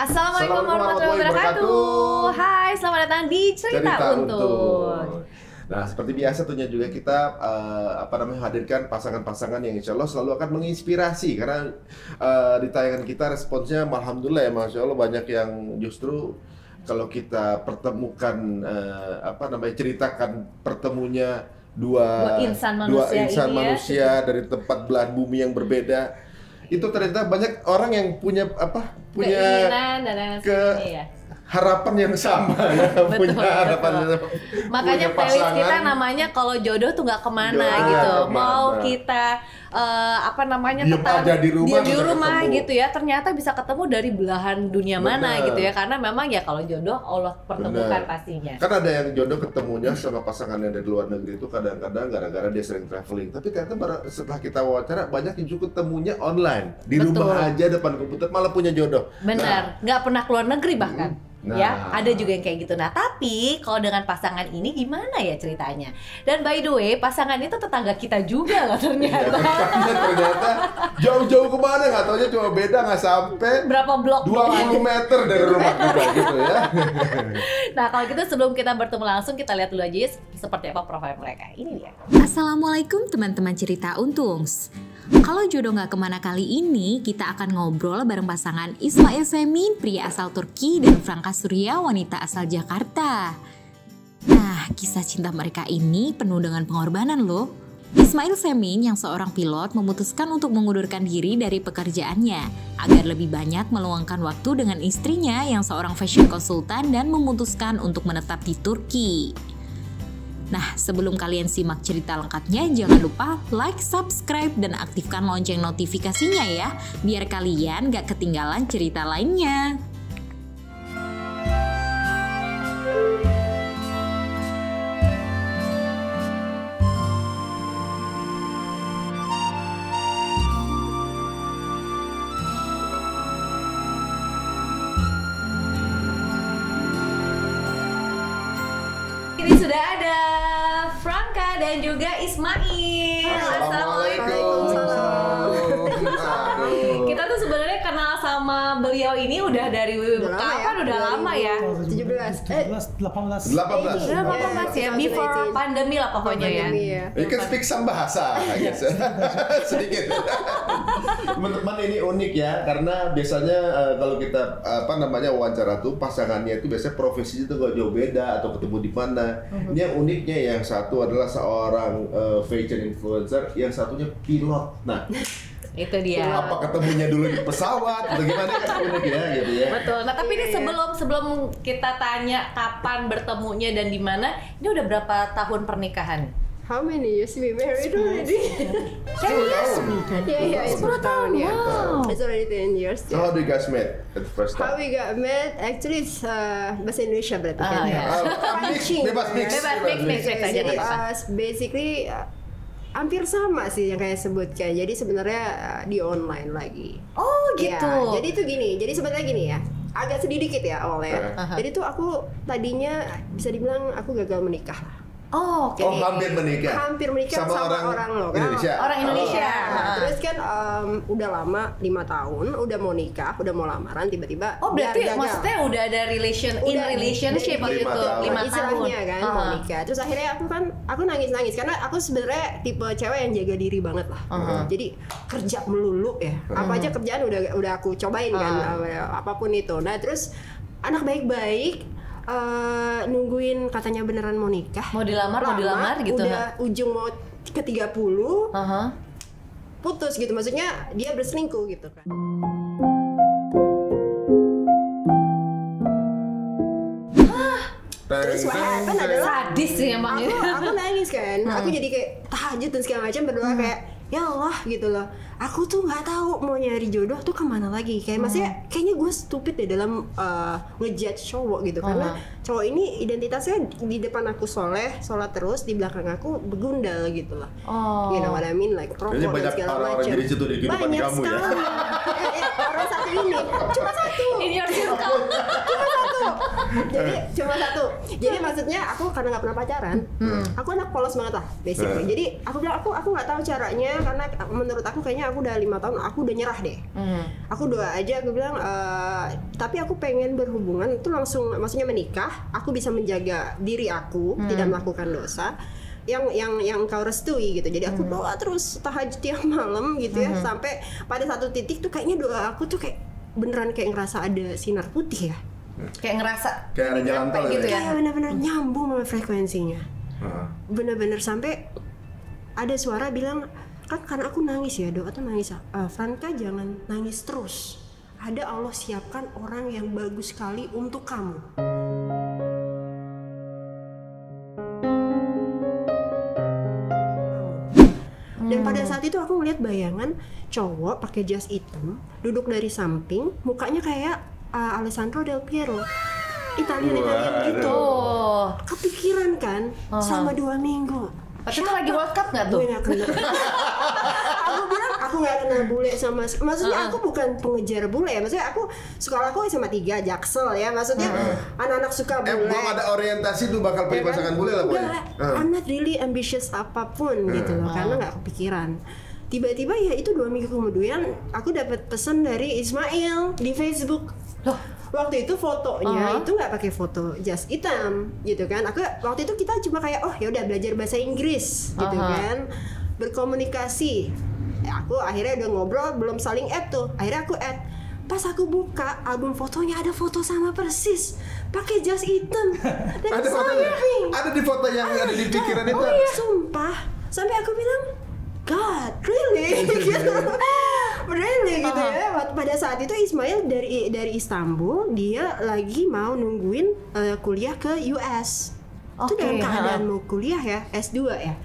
Assalamualaikum warahmatullahi wabarakatuh. Hai, selamat datang di Cerita Untung. Nah, seperti biasa tentunya juga kita hadirkan pasangan-pasangan yang insya Allah selalu akan menginspirasi karena di tayangan kita responsnya alhamdulillah ya, masya Allah banyak yang justru kalau kita pertemukan ceritakan pertemunya dua insan manusia dari tempat belahan bumi yang berbeda. Itu ternyata banyak orang yang punya keinginan dan harapan yang sama ya. Betul. Makanya playlist kita namanya kalau jodoh tuh nggak kemana gitu. Mau kita diam aja di rumah gitu ya, ternyata bisa ketemu dari belahan dunia mana gitu ya, karena memang ya kalau jodoh Allah pertemukan pastinya. Kan ada yang jodoh ketemunya sama pasangan yang dari luar negeri itu kadang-kadang gara-gara dia sering traveling, tapi ternyata setelah kita wawancara banyak yang juga ketemunya online di rumah aja depan komputer malah punya jodoh. Benar, nggak pernah keluar negeri bahkan. Ya, ada juga yang kayak gitu. Nah, tapi kalau dengan pasangan ini gimana ya ceritanya? Dan by the way, pasangan itu tetangga kita juga loh ternyata. Ternyata jauh-jauh kemana, nggak taunya cuma beda nggak sampai berapa blok 20 meter dari rumah kita gitu ya. Nah, kalau gitu sebelum kita bertemu langsung, kita lihat dulu aja seperti apa profil mereka. Ini dia. Assalamualaikum teman-teman Cerita Untung. Kalau jodoh nggak kemana kali ini, kita akan ngobrol bareng pasangan Ismail Semin, pria asal Turki, dan Franka Surya, wanita asal Jakarta. Nah, kisah cinta mereka ini penuh dengan pengorbanan loh. Ismail Semin yang seorang pilot memutuskan untuk mengundurkan diri dari pekerjaannya agar lebih banyak meluangkan waktu dengan istrinya yang seorang fashion konsultan dan memutuskan untuk menetap di Turki. Nah, sebelum kalian simak cerita lengkapnya, jangan lupa like, subscribe, dan aktifkan lonceng notifikasinya ya, biar kalian gak ketinggalan cerita lainnya. Ini sudah ada Franka dan juga Ismail. Assalamualaikum. Kita tuh sebenarnya kenal sama beliau ini udah dari kapan? Udah lama ya. 18 ya, before pandemi lah pokoknya ya. You can speak some bahasa, I guess. Sedikit. Teman-teman, ini unik ya, karena biasanya kalau kita wawancara tuh pasangannya itu biasanya profesinya tuh gak jauh beda atau ketemu di mana. Ini yang uniknya, yang satu adalah seorang fashion influencer, yang satunya pilot. Nah, itu dia. Apa ketemunya dulu di pesawat atau gimana, kan unik ya gitu ya. Betul. Nah, tapi ini sebelum kita tanya kapan bertemunya dan di mana, ini udah berapa tahun pernikahan? How many years we married already? 10 years? Yeah, it's 10 tahun. yeah. Wow. It's already 10 years. So how do you guys met at the first time? How we got met? Actually, it's bahasa Indonesia berarti kan. Bebas mix aja nggak apa-apa. Basically hampir sama sih yang kayak sebutkan. Jadi sebenarnya di online lagi. Oh gitu. Ya, jadi itu gini. Jadi sebenarnya gini ya. Agak sedih dikit ya awalnya. Jadi tuh aku tadinya bisa dibilang aku gagal menikah lah. Oh, okay. Hampir menikah sama orang lokal. Orang Indonesia. Terus kan udah lama 5 tahun, udah mau nikah, udah mau lamaran, tiba-tiba. Oh, berarti maksudnya udah ada relationship waktu itu 5 tahun istilahnya kan mau nikah. Terus akhirnya aku nangis karena aku sebenarnya tipe cewek yang jaga diri banget lah. Jadi kerja melulu ya. Apa aja kerjaan udah aku cobain kan, apapun itu. Nah, terus anak baik-baik nungguin katanya beneran mau nikah, mau dilamar gitu, udah ujung mau ke 30 putus gitu, maksudnya dia berselingkuh gitu kan. Terus apa adalah sadis sih emang. Aku nangis kan, aku jadi kayak tahajud dan segala macam, berdoa kayak ya Allah gitu loh. Aku tuh nggak tahu mau nyari jodoh tuh kemana lagi. Kayak maksudnya kayaknya gue stupid deh dalam ngejudge cowok gitu. Karena cowok ini identitasnya di depan aku soleh, sholat terus, di belakang aku begundal gitu loh. You know what I mean, like rokok dan segala macam. Banyak sekali. Orang satu ini cuma satu. In your circle. Cuma satu. Jadi cuma satu. Jadi maksudnya aku karena nggak pernah pacaran, aku anak polos banget lah basically. Jadi aku bilang aku nggak tahu caranya karena menurut aku kayaknya aku udah 5 tahun aku udah nyerah deh. Aku doa aja, aku bilang tapi aku pengen berhubungan itu langsung, maksudnya menikah. Aku bisa menjaga diri aku, tidak melakukan dosa yang kau restui gitu. Jadi aku doa terus tahajud tiap malam gitu ya, sampai pada satu titik tuh kayaknya doa aku tuh kayak beneran kayak ngerasa ada sinar putih ya. Kayak ngerasa kayak ada jalan tol gitu ya. Kayak bener-bener nyambung sama frekuensinya. Bener-bener sampai ada suara bilang, kan karena aku nangis ya, doa tuh nangis. Franka jangan nangis terus. Ada Allah siapkan orang yang bagus sekali untuk kamu. Dan pada saat itu aku ngeliat bayangan cowok pakai jas hitam, duduk dari samping, mukanya kayak Alessandro Del Piero, Italian gitu. Kepikiran kan selama 2 minggu. Waktu itu lagi World Cup nggak tuh? Gue nggak kenal. Aku bilang aku nggak kenal bule sama, maksudnya aku bukan pengejar bule ya, maksudnya aku sekolahku SMA 3 Jaksel ya, maksudnya anak-anak suka bule. Belum ada orientasi tuh bakal punya pasangan bule lah pokoknya. I'm not really ambitious apapun gitu loh, karena nggak kepikiran. Tiba-tiba ya itu 2 minggu kemudian aku dapat pesan dari Ismail di Facebook. Loh, waktu itu fotonya itu nggak pakai foto jas hitam gitu kan. Aku waktu itu kita cuma kayak ya udah belajar bahasa Inggris gitu kan, berkomunikasi. Aku akhirnya udah ngobrol, belum saling add tuh. Akhirnya aku add. Pas aku buka album fotonya, ada foto sama persis pakai jas hitam. Dan Ada fotonya? Ada di foto yang ada di pikiran itu. Sumpah, sampai aku bilang, God, really? Gitu. Really gitu ya. Pada saat itu Ismail dari Istanbul, dia lagi mau nungguin kuliah ke US. Itu dalam keadaan mau kuliah ya, S2 ya,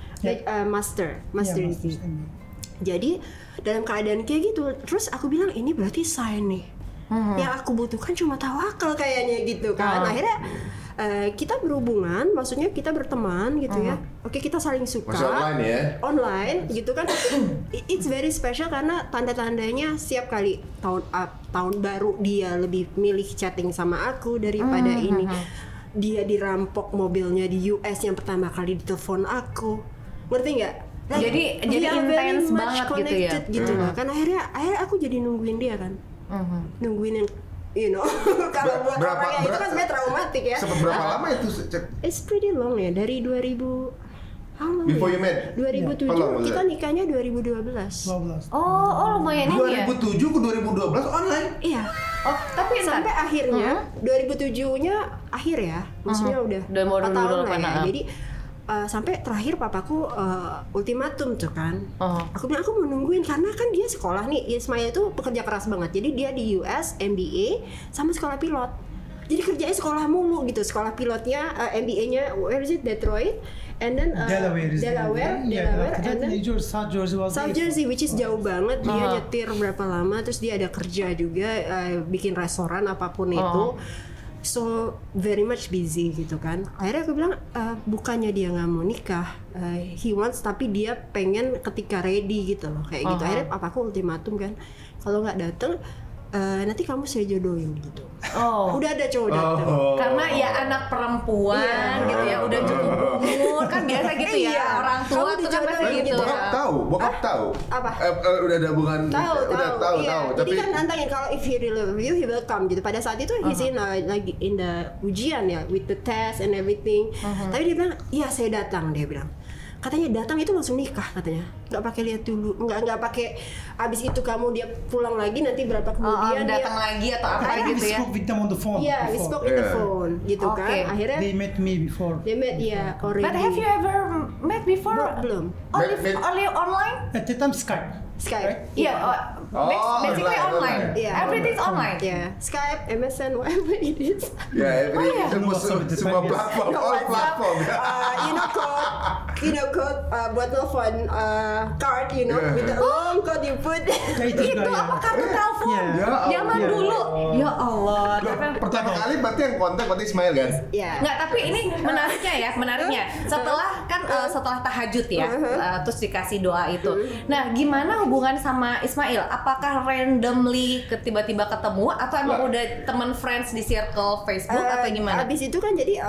master degree. Jadi dalam keadaan kayak gitu, terus aku bilang ini berarti sign nih. Yang aku butuhkan cuma tawakal kayaknya gitu kan. Akhirnya kita berhubungan, maksudnya kita berteman gitu ya. Oke, kita saling suka. Masih online ya? Online gitu kan. It's very special karena tanda-tandanya setiap kali tahun baru dia lebih milih chatting sama aku daripada ini. Dia dirampok mobilnya di US yang pertama kali ditelepon aku. Ngerti nggak? Jadi intens banget gitu ya. Gitu loh. Kan akhirnya aku jadi nungguin dia kan. Nungguin yang kalau buat orang yang itu kan sebenarnya traumatik ya. Sempat berapa lama itu? It's pretty long ya, dari 2000 Before you met? 2007, kita nikahnya 2012. Oh lumayan ini ya. 2007 ke 2012 online? Iya. Oh, tapi sampai akhirnya 2007-nya akhir ya. Maksudnya udah 4 tahun lah ya. Jadi sampai terakhir papaku ultimatum tuh kan. Aku bilang aku mau nungguin karena kan dia sekolah nih. Ismail itu pekerja keras banget. Jadi dia di US MBA sama sekolah pilot. Jadi kerjanya sekolah mulu gitu. Sekolah pilotnya MBA-nya where is it? Detroit. And then Delaware, and then South Jersey, which is jauh banget. Dia nyetir berapa lama, terus dia ada kerja juga, bikin restoran apapun itu. So very much busy gitu kan. Akhirnya aku bilang bukannya dia nggak mau nikah, he wants, tapi dia pengen ketika ready gitu loh, kayak gitu. Akhirnya papaku ultimatum kan, kalau nggak dateng nanti kamu saya jodohin gitu. Udah ada cowok datang. Karena ya anak perempuan gitu ya, udah cukup umur kan biasa gitu ya. Orang tua tuh kan pasti gitu. Bokap tahu. Apa? Udah ada hubungan. Udah tahu. Jadi kan nantangin kalau if he really love you, he will come gitu. Pada saat itu he's lagi in the ujian ya, with the test and everything. Tapi dia bilang, iya saya datang, dia bilang. Katanya datang itu langsung nikah katanya, nggak pakai lihat dulu, nggak pakai abis itu kamu dia pulang lagi nanti berapa kemudian datang lagi atau apa gitu ya. We spoke with them on the phone. Yeah, we spoke in the phone gitu kan. Akhirnya they met me before. They met already. But have you ever met before? Belum. Only online? At the time Skype. Yeah. Basically online. Yeah. Everything's online. Yeah. Skype, MSN, whatever it is. Yeah, semua platform, all platform. Code buat telepon card, with the long code you put. Itu apa kartu telepon? Zaman dulu. Ya Allah. Pertama kali berarti yang kontak berarti Ismail kan? Iya. Nggak, tapi ini menariknya. Setelah tahajud ya, terus dikasih doa itu. Nah, gimana hubungan sama Ismail? apakah randomly tiba-tiba ketemu atau emang udah teman friends di circle Facebook atau gimana? Abis itu kan jadi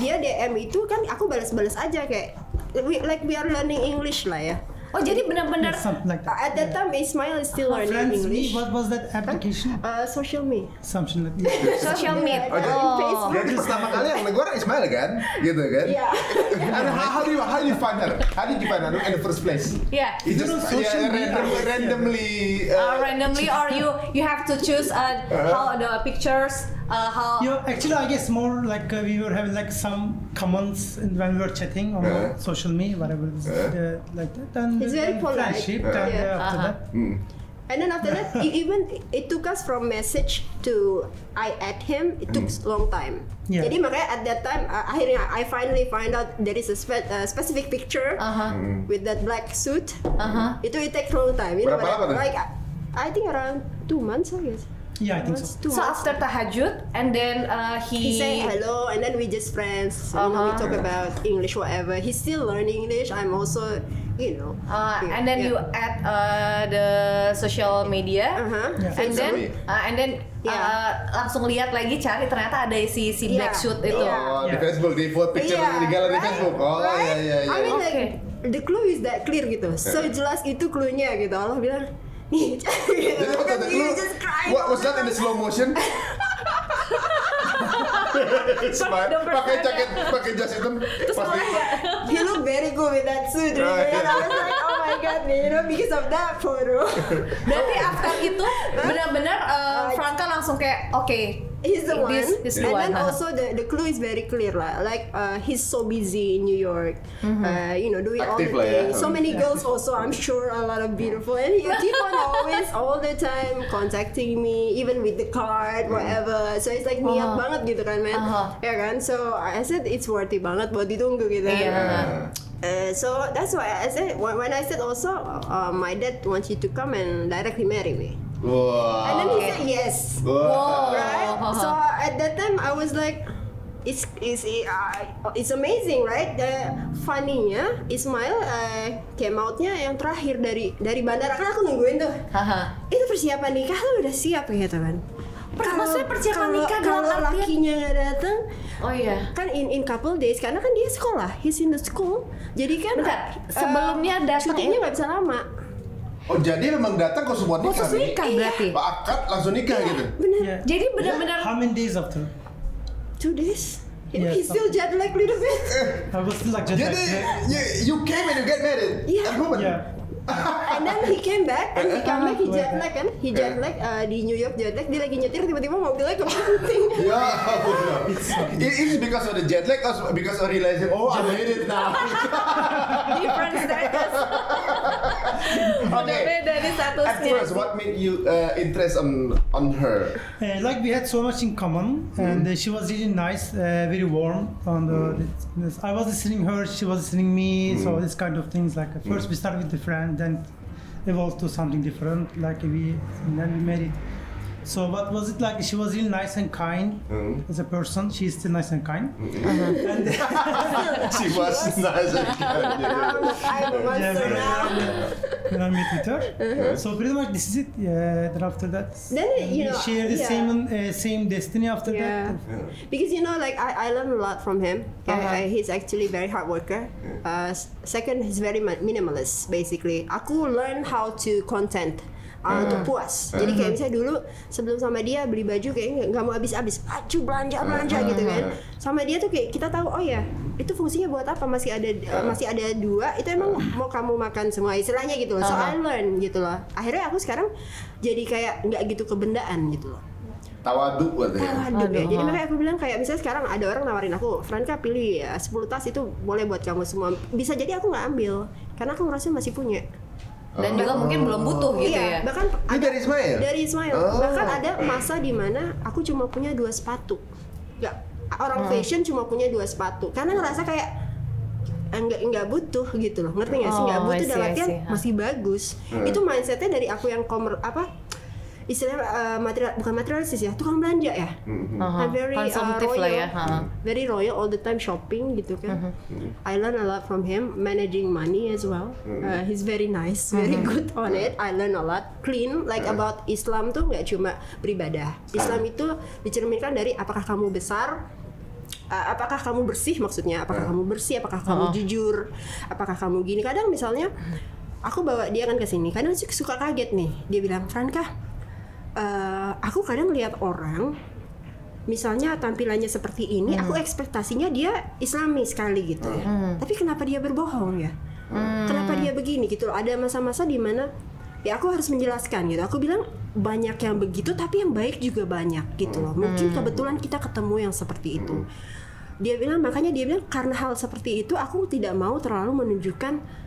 dia DM itu kan aku balas-balas aja kayak we are learning English lah ya. Oh jadi benar-benar Something like that. At that time Ismail is still learning Friends Me, English. what was that application? Social me. Something like that. social media. Facebook. Jadi pertama kali yang negor Ismail kan, gitu kan? Yeah. And how did you find her? How did you find her in the first place? Yeah. You just social media. randomly. Randomly or you have to choose how the pictures how. Yeah, actually, I guess more like we were having like some comments when we were chatting on social media, whatever, like that. And It's very polite. friendship, and after that. And then after that, it took us from message to I add him. It took long time. Yeah. Jadi makanya at that time, akhirnya I finally find out there is a specific picture with that black suit. It takes long time. You know, Berapa lama tuh? like I think around 2 months, I guess. Yeah, I think so. 2 So months. after tahajud and then He say hello, and then we just friends. You know, we talk about English, whatever. He's still learning English. I'm also, you know. and then you add the social media and then langsung lihat lagi cari ternyata ada si black suit itu. Oh, di Facebook, di foto picture di galeri Facebook. Oh, iya. I mean, like, Okay. the clue is that clear gitu. Sejelas itu cluenya gitu. Allah bilang, nih. Jadi waktu ada clue, just crying. what was that in the slow motion? Smart, pakai jas itu pasti. He looked very good with that suit. Really. And I was like, oh my god, you know, because of that photo. Berarti after itu benar-benar Franka langsung kayak oke, He's the one. This And one. then also the clue is very clear lah. Like he's so busy in New York, you know, doing Active all the lah ya. things. So many girls also, I'm sure a lot of beautiful. And he keep on always, all the time contacting me, even with the card, whatever. So it's like niat banget gitu kan, man. Ya kan? So I said it's worthy banget buat ditunggu gitu. Iya. So that's why I said when I said also my dad wants you to come and directly marry me. Wah. And then he said yes. Wah. Right? So at that time I was like, it's amazing, right? The funny-nya Ismail came out-nya yang terakhir dari bandara, kan aku nungguin tuh. Itu persiapan nikah lu udah siap gitu kan? Maksudnya persiapan nikah dalam kalau artian- lakinya nggak datang, Oh iya. kan in couple days karena kan dia sekolah, he's in the school. Jadi kan Bentar, sebelumnya datang syutingnya nggak bisa lama. Oh, jadi memang datang kok semua nikah Khusus nih? nikah berarti. Akad langsung nikah gitu. Yeah. Jadi benar-benar How many days after? 2 days. Yeah, He's still jet lag little bit. I was still like just Jadi you came and you get married. Yeah. At home. yeah. And then he came back, and he come back, he jet lag kan? He jet lag di New York jet lag, dia lagi nyetir tiba-tiba mobilnya kebanting. Ya, it's because of the jet lag or because of realizing, oh, I made it now. different status. Okay. Beda nih At statusnya. first, what made you interest on her? Like we had so much in common, and she was really nice, very warm. I was listening her, she was listening me, so this kind of things. Like at first we started with the friend, then evolved to something different. Like and then we married. So what was it like? She was really nice and kind as a person. She's still nice and kind. And She was nice and kind. I'm a monster now. when I met with her. So pretty much this is it. Yeah. Then after that, Then, you we know, share the same destiny. After Yeah, that, because you know, like I learned a lot from him. He's actually very hard worker. Second, he's very minimalist. Basically, aku learn how to content. Untuk puas. Jadi kayak misalnya dulu sebelum sama dia beli baju kayak nggak mau habis-habis, baju belanja gitu kan. Sama dia tuh kayak kita tahu, oh ya itu fungsinya buat apa, masih ada 2 itu emang mau kamu makan semua istilahnya gitu loh. So I learn gitu loh. Akhirnya aku sekarang jadi kayak nggak gitu kebendaan gitu loh. Tawaduk katanya. Tawaduk ya. Jadi makanya aku bilang kayak misalnya sekarang ada orang nawarin aku, Franka pilih ya 10 tas itu boleh buat kamu semua. Bisa jadi aku nggak ambil karena aku ngerasa masih punya. Dan juga mungkin belum butuh gitu Iya, ya. bahkan Ini dari Ismail? Dari Ismail. Oh. Bahkan ada masa di mana aku cuma punya 2 sepatu. Orang fashion cuma punya 2 sepatu karena ngerasa kayak nggak butuh gitu loh. Ngerti nggak sih? Nggak Oh, butuh I see, dalam I artian see. masih bagus. Itu mindsetnya dari aku yang istilahnya bukan materialistis ya, tukang belanja ya. Very konsumtif royal, lah ya. very royal, all the time shopping gitu kan. I learn a lot from him, managing money as well. He's very nice, very good on it. I learn a lot, clean, like about Islam tuh nggak cuma beribadah. Islam itu dicerminkan dari apakah kamu besar, apakah kamu bersih, maksudnya apakah kamu bersih, apakah kamu jujur, apakah kamu gini. Kadang misalnya aku bawa dia kan ke sini, kadang suka kaget nih, dia bilang, Franka, aku kadang lihat orang misalnya tampilannya seperti ini, aku ekspektasinya dia Islami sekali gitu ya. Tapi kenapa dia berbohong ya? Kenapa dia begini gitu loh. Ada masa-masa di mana ya aku harus menjelaskan gitu. Aku bilang banyak yang begitu, tapi yang baik juga banyak gitu loh. Mungkin kebetulan kita ketemu yang seperti itu. Makanya dia bilang karena hal seperti itu aku tidak mau terlalu menunjukkan,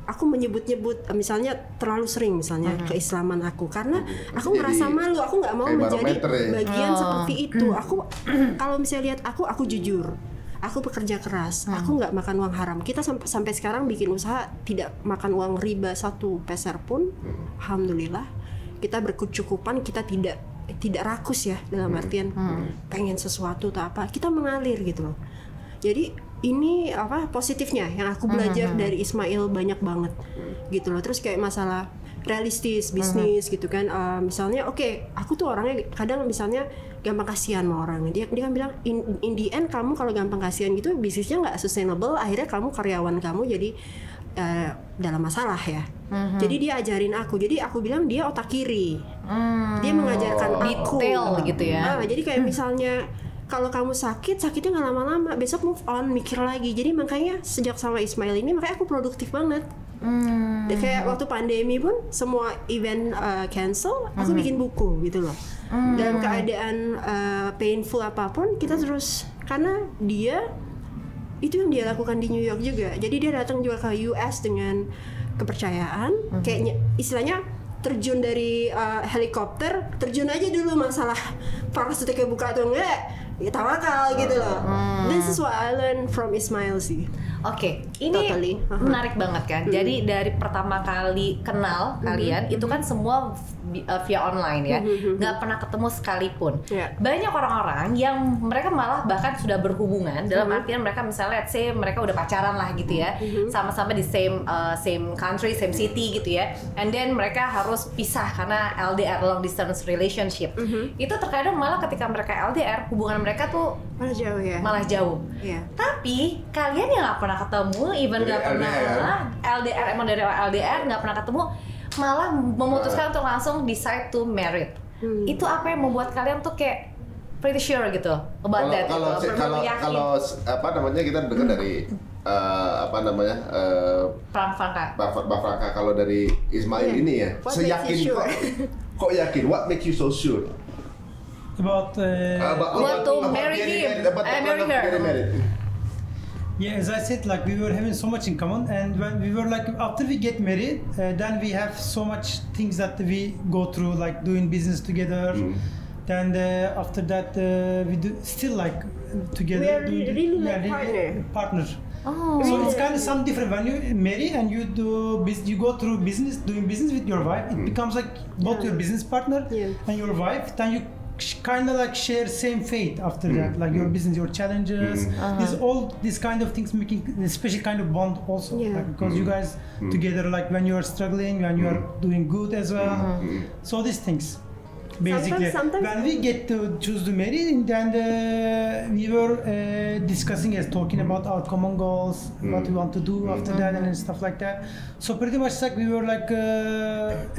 aku menyebut-nyebut misalnya terlalu sering misalnya keislaman aku, karena aku merasa malu, aku nggak mau menjadi bagian seperti itu. Aku kalau misalnya lihat aku jujur, aku bekerja keras, aku nggak makan uang haram. Kita sampai sekarang bikin usaha tidak makan uang riba 1 peser pun, alhamdulillah. Kita berkecukupan, kita tidak rakus ya, dalam artian pengen sesuatu atau apa, kita mengalir gitu loh. Jadi ini positifnya yang aku belajar dari Ismail banyak banget gitu loh. Terus kayak masalah realistis bisnis gitu kan, misalnya aku tuh orangnya kadang misalnya gampang kasihan sama orang. Dia kan bilang in the end kamu kalau gampang kasihan gitu bisnisnya nggak sustainable, akhirnya kamu karyawan kamu jadi dalam masalah ya. Jadi dia ajarin aku, jadi aku bilang dia otak kiri, dia mengajarkan aku detail gitu ya. Jadi kayak misalnya kalau kamu sakitnya nggak lama-lama, besok move on, mikir lagi. Jadi makanya sejak sama Ismail ini, makanya aku produktif banget. Kayak waktu pandemi pun semua event cancel, aku bikin buku gitu loh. Dalam keadaan painful apapun, kita terus, karena dia itu yang dia lakukan di New York juga. Jadi dia datang juga ke US dengan kepercayaan, kayaknya istilahnya terjun dari helikopter, terjun aja dulu, masalah parasutnya kebuka atau enggak, ya tawakal gitu loh. This is what I learned from Ismail sih. Ini menarik banget kan. Jadi dari pertama kali kenal kalian itu kan semua via online ya, nggak pernah ketemu sekalipun. Banyak orang-orang yang mereka malah bahkan sudah berhubungan dalam artian mereka misalnya let's say mereka udah pacaran lah gitu ya, sama-sama di same country, same city gitu ya, and then mereka harus pisah karena LDR, long distance relationship. Itu terkadang malah ketika mereka LDR, hubungan mereka tuh malah jauh. Tapi kalian yang nggak pernah ketemu, even nggak pernah LDR, emang dari LDR nggak pernah ketemu, malah memutuskan untuk langsung decide to married. Itu apa yang membuat kalian tuh kayak pretty sure gitu about that? Kalau apa namanya, kita dengar dari Franka, kalau dari Ismail ini ya, seyakin kok yakin? What makes you so sure? About to marry him, marry her. Yeah, as I said, like we were having so much in common, and when we were like after we get married, then we have so much things that we go through, like doing business together. Then after that, we do still like together. We are really like partner. So it's kind of some different when you marry and you go through doing business with your wife. It becomes like both your business partner and your wife. Then you kind of like share same fate after that, like your business, your challenges, these kind of things making a special kind of bond also, like, because you guys together, like when you are struggling, when you are doing good as well. So these things basically sometimes when we get to choose to marry, then we were discussing talking about our common goals, what we want to do after that and stuff like that. So pretty much like we were like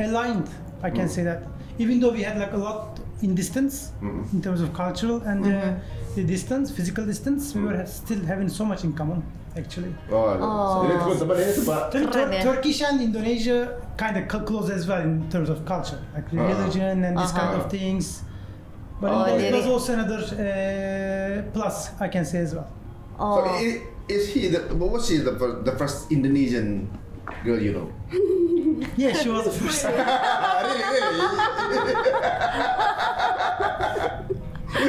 aligned, I can say that, even though we had like a lot in distance in terms of cultural and the distance, physical distance, we were still having so much in common actually. Turkish and Indonesia kind of close as well in terms of culture, like religion and this kind of things. But it was also another plus, I can say as well. So was she the first Indonesian girl you know? Yeah, she was the first. Really?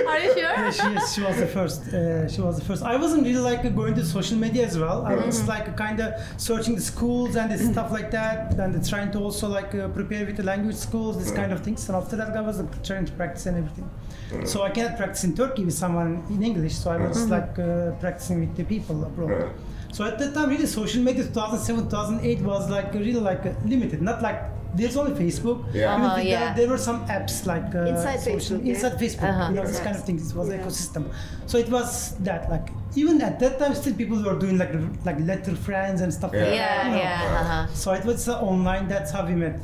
Are you sure? Yeah, she was the first. She was the first. I wasn't really like going to social media as well. I was like kind of searching the schools and stuff like that, and trying to also like prepare with the language schools, this kind of things. And after that, I was trying to practice and everything. So I cannot practice in Turkey with someone in English. So I was like practicing with the people abroad. So at that time, really, social media 2007, 2008 was like really like limited. Not like there's only Facebook. There were some apps like inside Facebook. You know, this kind of things. It was ecosystem. So it was that like even at that time, still people were doing like letter friends and stuff like that. You know? So it was online. That's how we met.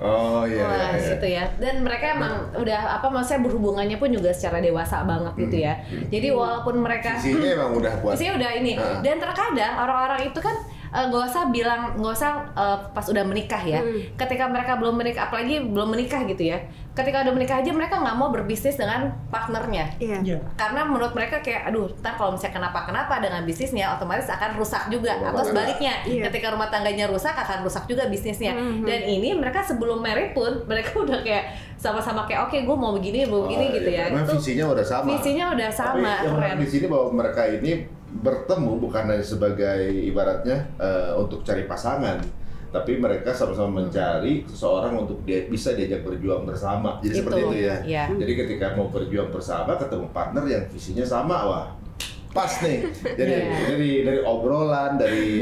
Oh iya. Gitu ya. Dan mereka emang udah maksudnya berhubungannya pun juga secara dewasa banget gitu ya. Jadi walaupun mereka isinya emang udah buat. Isinya udah ini. Dan terkadang orang-orang itu kan nggak usah pas udah menikah ya. Ketika mereka belum menikah, apalagi belum menikah gitu ya. Ketika udah menikah aja mereka nggak mau berbisnis dengan partnernya. Karena menurut mereka kayak, aduh, ntar kalau misalnya kenapa-kenapa dengan bisnisnya, otomatis akan rusak juga. Atau sebaliknya, ketika rumah tangganya rusak, akan rusak juga bisnisnya. Dan ini mereka sebelum married pun, mereka udah kayak sama-sama kayak, oke, gue mau begini gitu ya. Memang visinya udah sama. Visinya udah sama. Tapi yang menarik di sini bahwa mereka ini bertemu bukan hanya sebagai ibaratnya untuk cari pasangan, tapi mereka sama-sama mencari seseorang untuk bisa diajak berjuang bersama. Jadi seperti itu ya. Jadi ketika mau berjuang bersama, ketemu partner yang visinya sama, wah pas nih. Jadi dari obrolan, dari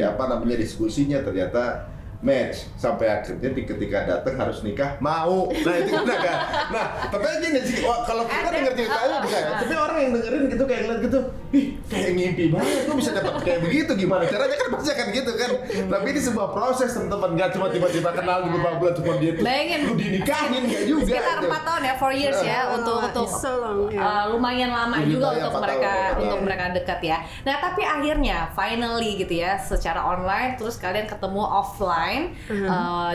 diskusinya ternyata match sampai akhirnya ketika datang harus nikah mau. Nah itu kan. Nah tapi gini sih, kalau kita denger ceritanya bisa ya. Tapi orang yang dengerin gitu kayak ngeliat gitu, ih kayak ngimpi banget, kok bisa dapat kayak begitu, gimana caranya, kan pasti akan gitu kan. Tapi ini sebuah proses teman-teman, nggak cuma tiba-tiba kenal di beberapa bulan cuma dia tuh lu dinikahin, nggak juga. Sekitar 4 tahun ya, 4 years ya untuk lumayan lama juga untuk mereka dekat ya. Nah tapi akhirnya finally gitu ya, secara online terus kalian ketemu offline.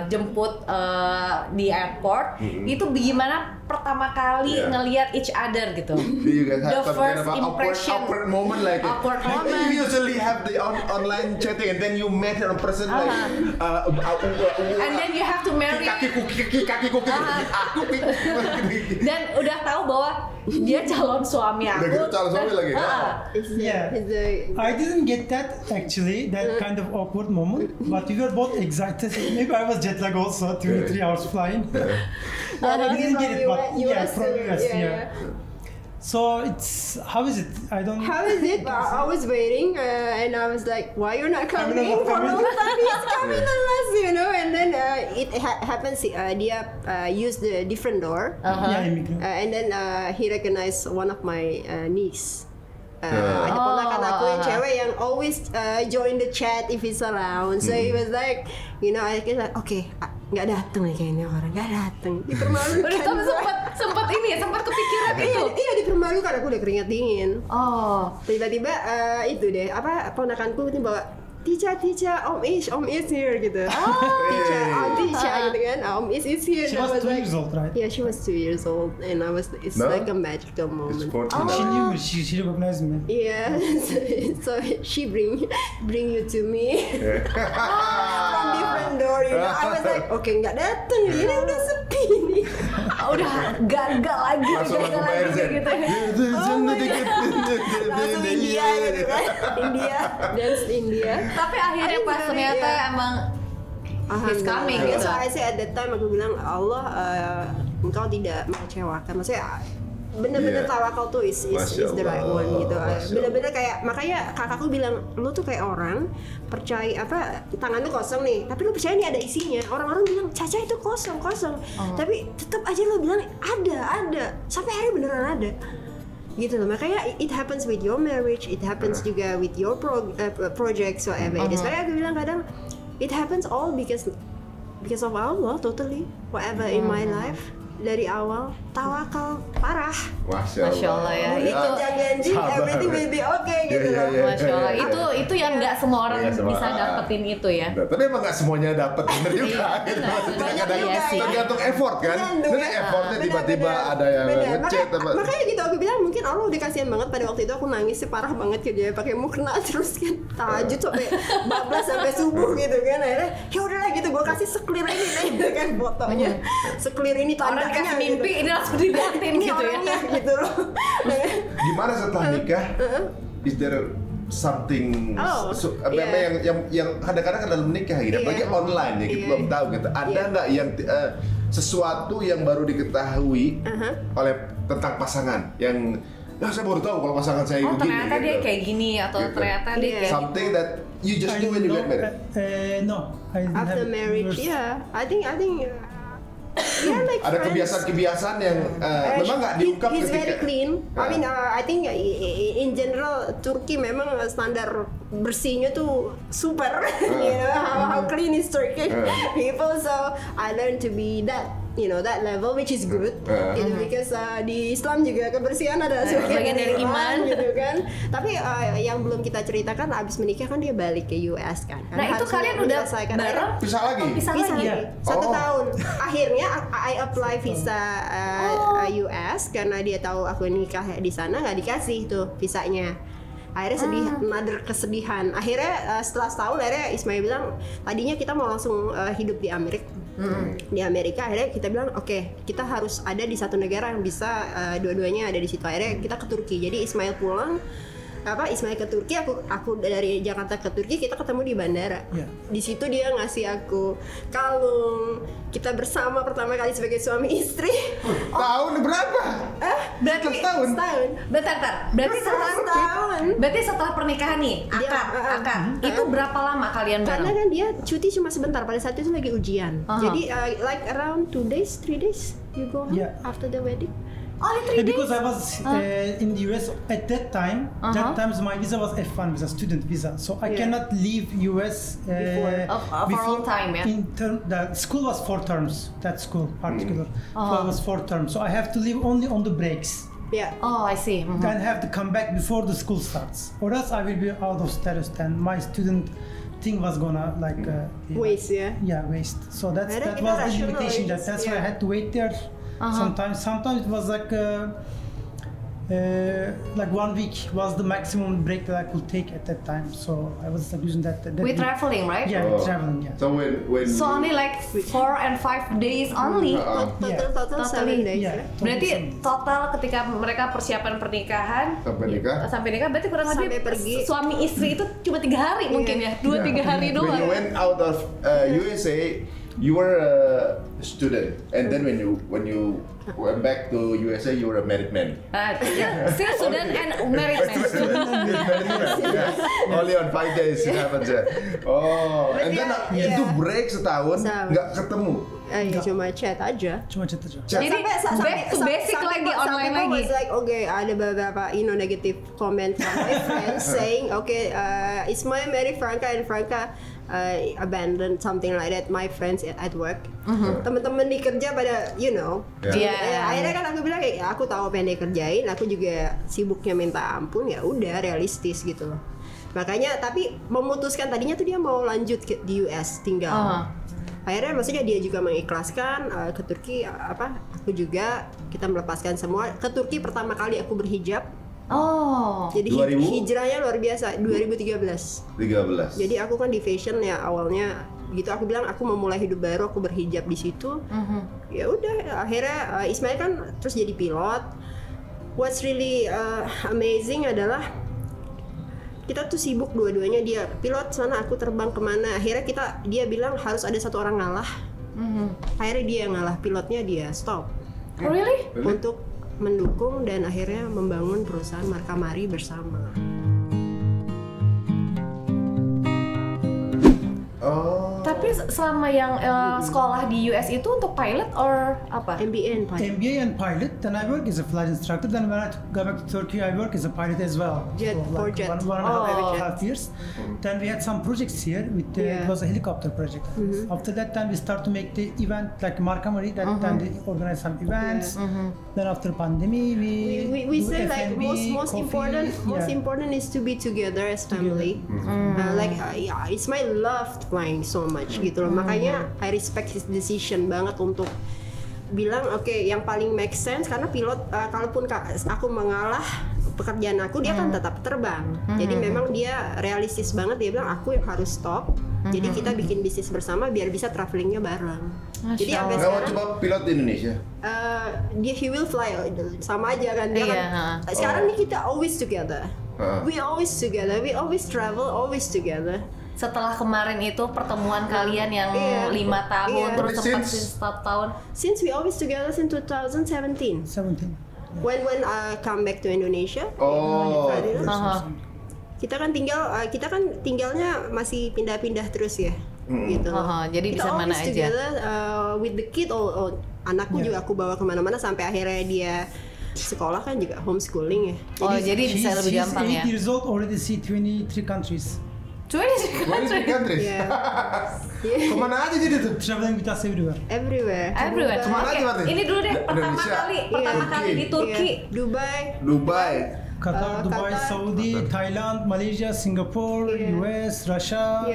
Jemput di airport, itu gimana pertama kali ngelihat each other gitu? The first impression, awkward moment like awkward moment. You usually have the online chatting and then you met her in person like and then you have to marry kaki kuki dan udah tahu bahwa dia calon suami aku. Udah gitu calon suami lagi. I didn't get that actually, that kind of awkward moment, but we were both excited. Maybe I was jet lag also, 2-3 hours flying. I didn't get it, but from US, So how is it? How is it? I was waiting and I was like, why you're not coming for a long time? He's coming unless, you know. And then it happens, dia used a different door. And then he recognized one of my niece. Ada ponakan aku yang cewek yang always join the chat if he's around. So he was like, you know, I was like, okay, nggak dateng nih kayaknya orang, nggak dateng, dipermalukan. sempat ini ya, sempat kepikiran itu. Iya dipermalukan, aku udah keringat dingin. Tiba-tiba itu deh, ponakanku ini bawa Tica, Om Is here gitu. Tica gitu kan. Om Is here. She was 2 years old, right? Yeah, she was 2 years old, and it's like a magical moment. She knew, she recognized me. Yeah, so she bring you to me from different door, you know. I was like, okay, nggak dateng, ini udah sepi nih. Udah gagal lagi gitu. Langsung India gitu kan. Dance India. Tapi akhirnya pas ternyata emang he's coming gitu. So I say at that time aku bilang, Allah, engkau tidak mengecewakan. Maksudnya bener-bener tawakal tuh is the right one gitu. Bener-bener kayak, makanya kakakku bilang, lu tuh kayak orang percaya tangan lu kosong nih, tapi lu percaya nih ada isinya. Orang-orang bilang Caca itu kosong, tapi tetap aja lu bilang ada. Sampai akhirnya beneran ada. Gitu loh, makanya it happens with your marriage, it happens juga with your projects, whatever it is. Makanya aku bilang kadang it happens all because of Allah, totally, whatever in my life. Dari awal tawakal parah. Masya Allah ya. Itu janji everything will be okay gitu loh. Masya Allah. Itu yang nggak semua orang bisa dapetin itu ya. Tapi emang nggak semuanya dapet, bener juga. Tergantung effort kan. Ini effortnya tiba-tiba ada yang ngechat apa. Makanya gitu aku bilang mungkin Allah udah kasihan banget pada waktu itu, aku nangis parah banget ke dia pakai mukena terus kan tahajud sampai bablas sampai subuh gitu kan. Akhirnya ya udahlah gitu, gue kasih seklir ini kan fotonya. Seklir ini tanda dikasih mimpi, ini langsung dilihatin gitu ya. Gitu loh. Gimana setelah nikah? Is there something yang kadang-kadang kan dalam nikah gitu, apalagi online ya, kita belum tahu gitu. Ada nggak yang sesuatu yang baru diketahui oleh tentang pasangan yang saya baru tahu kalau pasangan saya begini. Ternyata gitu. dia kayak gini atau ternyata dia kayak something that you just do when you get married. No, I didn't After have marriage, I think like ada kebiasaan-kebiasaan yang memang nggak diungkap he's ketika. very clean. I mean, I think in general Turki memang standar bersihnya tuh super. You know how clean is Turkish people. So I learned to be that level, which is good. Gitu, because di Islam juga kebersihan ada bagian dari iman gitu kan. Tapi yang belum kita ceritakan, abis menikah kan dia balik ke US kan. Nah itu kalian udah bareng? Pisah lagi? Pisah lagi? 1 tahun. Akhirnya I apply visa US karena dia tahu aku nikah di sana, nggak dikasih tuh visanya. Akhirnya sedih, another kesedihan. Akhirnya setelah setahun, akhirnya Ismail bilang tadinya kita mau langsung hidup di Amerika. Di Amerika akhirnya kita bilang oke, kita harus ada di satu negara yang bisa dua-duanya ada di situ. Akhirnya kita ke Turki. Jadi Ismail pulang, Ismail ke Turki, aku dari Jakarta ke Turki, kita ketemu di bandara. Di situ dia ngasih aku kalung. Kita bersama pertama kali sebagai suami istri. Tahun berapa? Berarti setahun. Bentar. Berarti setelah pernikahan nih, akad. Itu berapa lama kalian bareng? Karena kan dia cuti cuma sebentar, pada saat itu lagi ujian. Jadi like around 2 days, 3 days you go home after the wedding. Only 3 days? Because I was in the US at that time. That time my visa was F1 visa, student visa. So I cannot leave US for a long time. The school was 4 terms. That school particular was 4 terms. So I have to leave only on the breaks. Oh, I see. And have to come back before the school starts, or else I will be out of status. And my student thing was gonna like waste. Waste. So that was the limitation. That's why I had to wait there. Sometimes it was like 1 week was the maximum break that I could take at that time. So I was like using that with traveling, right? Yeah, traveling. Yeah. So when only like 4 and 5 days only. Total 7 days. Berarti total ketika mereka persiapan pernikahan sampai nikah berarti kurang lebih suami istri itu cuma 3 hari mungkin ya, 2-3 hari doang. When you went out of USA, you were a student, and then when you went back to USA, you were a married man. Still student and married man. Only on 5 days it happens. And then itu break setahun nggak ketemu. Cuma chat aja. Jadi back to basic lagi, online lagi. Was like ada beberapa negative comment from my friends saying Ismail married Franca and Franca abandoned something like that. My friends at work, teman-teman di kerja pada akhirnya kan aku bilang aku tahu apa yang dia kerjain, aku juga sibuknya minta ampun, ya udah realistis gitu loh. Makanya tapi memutuskan tadinya tuh dia mau lanjut di US tinggal. Akhirnya maksudnya dia juga mengikhlaskan ke Turki, aku juga, kita melepaskan semua. Ke Turki pertama kali aku berhijab. Jadi hijrahnya luar biasa 2013. Jadi aku kan di fashion ya awalnya gitu, aku bilang aku mau mulai hidup baru, aku berhijab di situ. Ya udah, akhirnya Ismail kan terus jadi pilot. What's really amazing adalah kita tuh sibuk dua-duanya, dia pilot sana, aku terbang kemana. Akhirnya dia bilang harus ada satu orang ngalah. Akhirnya dia yang ngalah, pilotnya dia stop. Really? Untuk mendukung dan akhirnya membangun perusahaan Marka Mari bersama. Tapi selama yang sekolah di US itu untuk pilot or apa? MBA and pilot. Then I work as a flight instructor. Then when I go back to Turkey, I work as a pilot as well. Jet. One and a half years. Then we had some projects here. It was a helicopter project. After that time, we start to make the event like Marka Mari. That time they organize some events. Then after pandemic, we say like most important is to be together as family. Ismail loved flying so much gitu loh. Makanya I respect his decision banget untuk bilang yang paling make sense, karena pilot kalaupun aku mengalah pekerjaan aku dia kan tetap terbang. Jadi memang dia realistis banget, dia bilang aku yang harus stop. Jadi kita bikin bisnis bersama biar bisa travelingnya bareng. Jadi sampai nggak mau coba pilot di Indonesia? He will fly, sama aja kan dia kan. Sekarang nih kita always together. We always together, we always travel, always together. Setelah kemarin itu pertemuan kalian yang 5 tahun terus sempat 1 tahun. Since we always together since 2017. 17. When I come back to Indonesia. Kita kan tinggalnya masih pindah-pindah terus ya. Gitu. Jadi kita bisa mana aja. Together, with the kid, anakku juga aku bawa kemana-mana sampai akhirnya dia sekolah kan juga homeschooling ya. Jadi bisa lebih gampang ya. 8 years old already see 23 countries. 23 countries? Yeah. Kemana aja jadi tuh? Traveling with us everywhere. Everywhere. Kemana aja berarti? Ini dulu deh, pertama kali di Turki. Dubai. Qatar, Dubai, Saudi, Thailand, Malaysia, Singapore, US, Russia.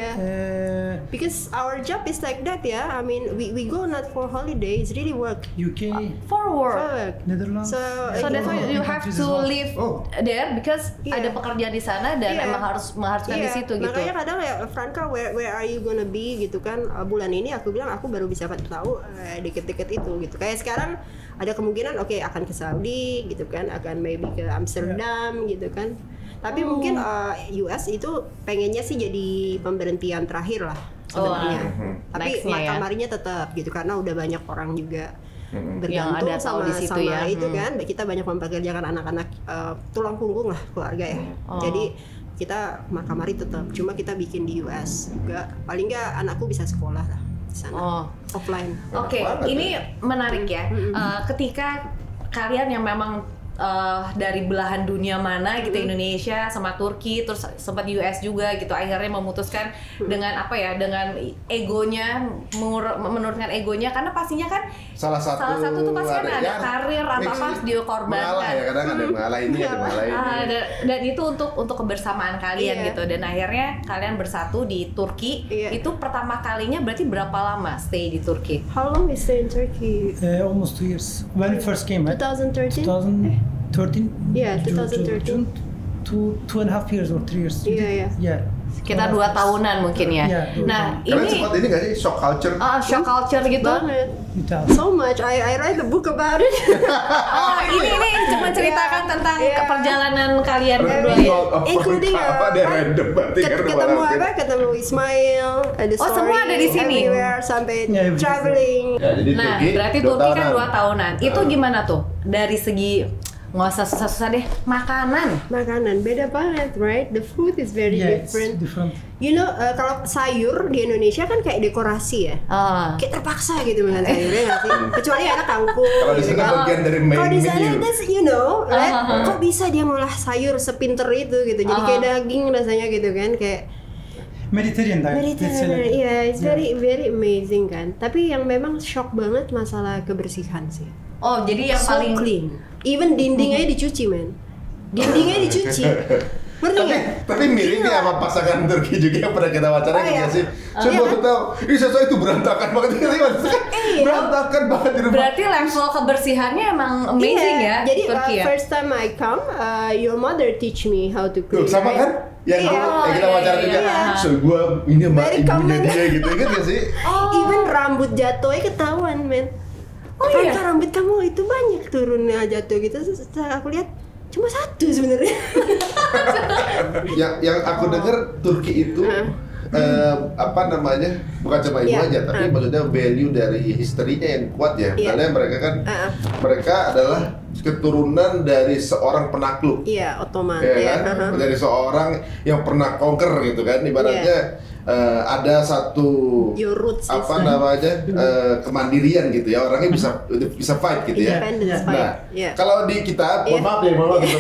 Because our job is like that ya. I mean, we go not for holiday, it's really work. UK, For work. Netherlands. So that's why you have to live there because ada pekerjaan di sana dan emang harus mengharuskan di situ gitu. Makanya kadang ya Franka, where are you gonna be gitu kan, bulan ini aku bilang aku baru bisa tahu deket-deket itu gitu. Kayak sekarang ada kemungkinan akan ke Saudi gitu kan, akan maybe ke Amsterdam gitu kan. Tapi mungkin US itu pengennya sih jadi pemberhentian terakhir lah sebenarnya. Tapi Makamarinya tetap gitu karena udah banyak orang juga bergantung sama itu kan. Kita banyak mempekerjakan anak-anak tulang punggung lah keluarga ya. Jadi kita Makamari tetap, cuma kita bikin di US juga. Paling nggak anakku bisa sekolah lah di sana. Offline. Oke, ini menarik ya. Ketika kalian yang memang dari belahan dunia mana gitu, Indonesia sama Turki, terus sempat US juga gitu, akhirnya memutuskan dengan dengan egonya, menurunkan egonya, karena pastinya kan salah satu tuh pasti kan ada karir atau apa harus dikorbankan. Mengalah ya, kadang ada mengalah ini, ada mengalah ini. Dan itu untuk kebersamaan kalian gitu, dan akhirnya kalian bersatu di Turki. Itu pertama kalinya berarti berapa lama stay di Turki? How long we stay in Turkey? Almost 2 years. When we first came, right? 2013. 2013? Yeah, 2013. 2.5 years or 3 years. Yeah. Sekitar 2 tahunan mungkin ya. Nah, kalian ini sempat ini nggak sih shock culture? Shock culture gitu. Banget. So much. I write a book about it. Ini cuma ceritakan tentang perjalanan kalian berdua. Including ketemu Ismail, ada story. Semua ada di sini. Everywhere, sampai traveling. Nah, berarti Turki kan 2 tahunan. Itu gimana tuh? Dari segi nggak usah susah-susah deh, makanan beda banget, right? The food is very different. You know, kalau sayur di Indonesia kan kayak dekorasi ya, kayak terpaksa gitu makan sayurnya nggak sih? Kecuali anak kampung. Kalau di sana bagian dari main Kalau di sana menu. that's right? Kok bisa dia ngolah sayur sepinter itu gitu? Jadi kayak daging rasanya gitu kan, kayak Mediterranean diet. It's very very amazing kan. Tapi yang memang shock banget masalah kebersihan sih. Jadi yang paling clean. Even dindingnya dicuci, men. Dindingnya dicuci. Tapi miripnya sama pasangan Turki juga yang pernah kita wawancara sih. Coba aku tahu, ini sesuatu itu berantakan banget. Berantakan banget di rumah. Berarti level kebersihannya emang amazing ya. Jadi Turki ya. First time I come, your mother teach me how to clean. Sama kan? Yang kita wawancara juga. So gue ini sama ibunya dia gitu, ingat gak sih? Even rambut jatuhnya ketahuan, men. Rambut kamu itu banyak turunnya jatuh gitu. Setelah aku lihat cuma 1 sebenarnya. yang aku dengar Turki itu bukan cuma itu aja, tapi maksudnya value dari historinya yang kuat ya. Karena mereka kan mereka adalah keturunan dari seorang penakluk. Ottoman. Dari seorang yang pernah conquer gitu kan, ibaratnya ada satu kemandirian gitu ya, orangnya bisa fight gitu ya. Nah, kalau di kita, maaf gitu.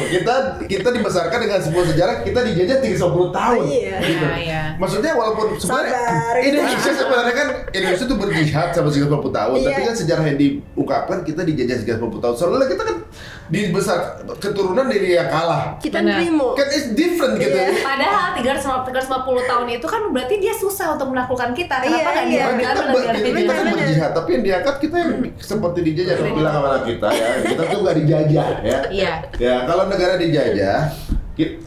Kita dibesarkan dengan sebuah sejarah, kita dijajah 30 tahun. Gitu. Maksudnya walaupun sebenarnya Indonesia tuh berjihad sampai 30 tahun, tapi kan sejarah yang diungkapkan kita dijajah 30 tahun. Soalnya kita kan dibesar keturunan dari yang kalah. Kita nerimo. Kan it's different gitu. Padahal 350 tahun itu kan berarti dia susah untuk menaklukkan kita. Kenapa nggak Kita diangkat? kan berjihad, tapi yang diangkat kita yang seperti dijajah. Kalau bilang sama anak kita ya, kita tuh nggak dijajah ya. Iya. Ya kalau negara dijajah,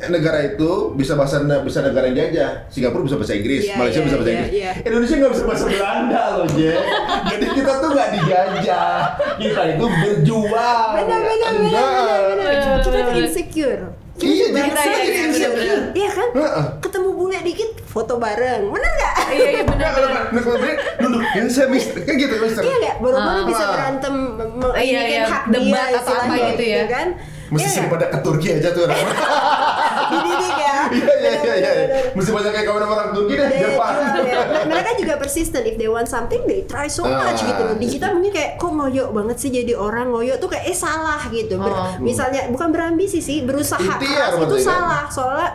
negara itu bisa negara yang jajah. Singapura bisa bahasa Inggris, Malaysia bisa bahasa Inggris. Indonesia nggak bisa bahasa Belanda loh, Je. Jadi kita tuh nggak dijajah. Kita itu berjuang. Benar. Kita tuh insecure. Iya, insecure. Iya kan? Ketemu bule dikit, foto bareng. Bener nggak? Iya benar. Duduk, yang saya mister, kan gitu mister. Iya nggak? Baru-baru bisa berantem, Iya, hak debat dia, atau apa gitu ya kan? Mesti sering pada ke Turki aja tuh. Dididik ya. Iya. Mesti banyak kayak kawan orang Turki deh, Jepang. Mereka juga persistent. If they want something, they try so much gitu loh. Di kita mungkin kayak kok ngoyo banget sih jadi orang ngoyo tuh kayak salah gitu. Misalnya bukan berambisi sih, berusaha keras itu salah. Soalnya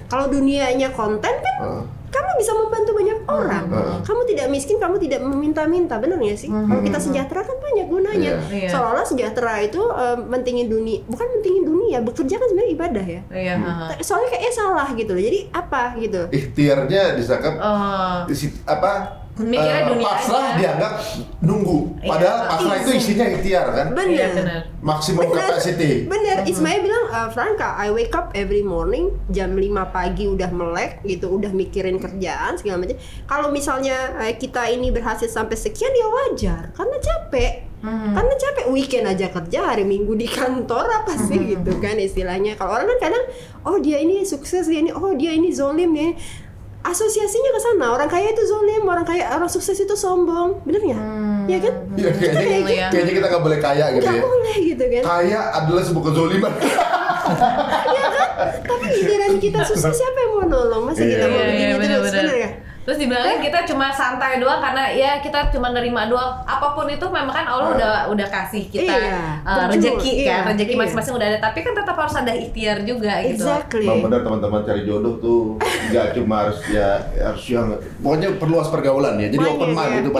kalau dunianya konten kan kamu bisa membantu banyak orang. Kamu tidak miskin, kamu tidak meminta-minta, benar nggak sih? Kalau kita sejahtera kan banyak gunanya. Seolah sejahtera itu mentingin dunia, bukan mentingin dunia. Bekerja kan sebenarnya ibadah ya. Soalnya kayaknya salah gitu loh. Jadi apa gitu? Ikhtiarnya disangka Mikirnya dunia pasrah aja. dianggap nunggu. Padahal pasrah itu isinya ikhtiar kan? Benar. Maksimum capacity. Bener. Ismail bilang, Franka, I wake up every morning jam 5 pagi udah melek gitu, udah mikirin kerjaan segala macam. Kalau misalnya kita ini berhasil sampai sekian ya wajar, karena capek. Karena capek, weekend aja kerja, hari Minggu di kantor apa sih gitu kan istilahnya. Kalau orang kan kadang, oh dia ini sukses, dia ini zolim ya. Asosiasinya ke sana, orang kaya itu zolim, orang sukses itu sombong, bener ya? Ya kan? Iya, kayaknya kita nggak boleh kaya gitu ya. Nggak boleh gitu kan? Kaya adalah sebuah kezoliman. Iya kan? Tapi giliran kita susah siapa yang mau nolong? Masa kita mau begini terus, bener ya? Terus dibilangin kita cuma santai doang karena ya kita cuma nerima doang. Apapun itu memang kan Allah udah kasih kita rezeki kan, rezeki masing-masing udah ada. Tapi kan tetap harus ada ikhtiar juga gitu. Exactly. Memang benar teman-teman cari jodoh tuh nggak cuma harus yang pokoknya perluas pergaulan ya. Jadi open mind itu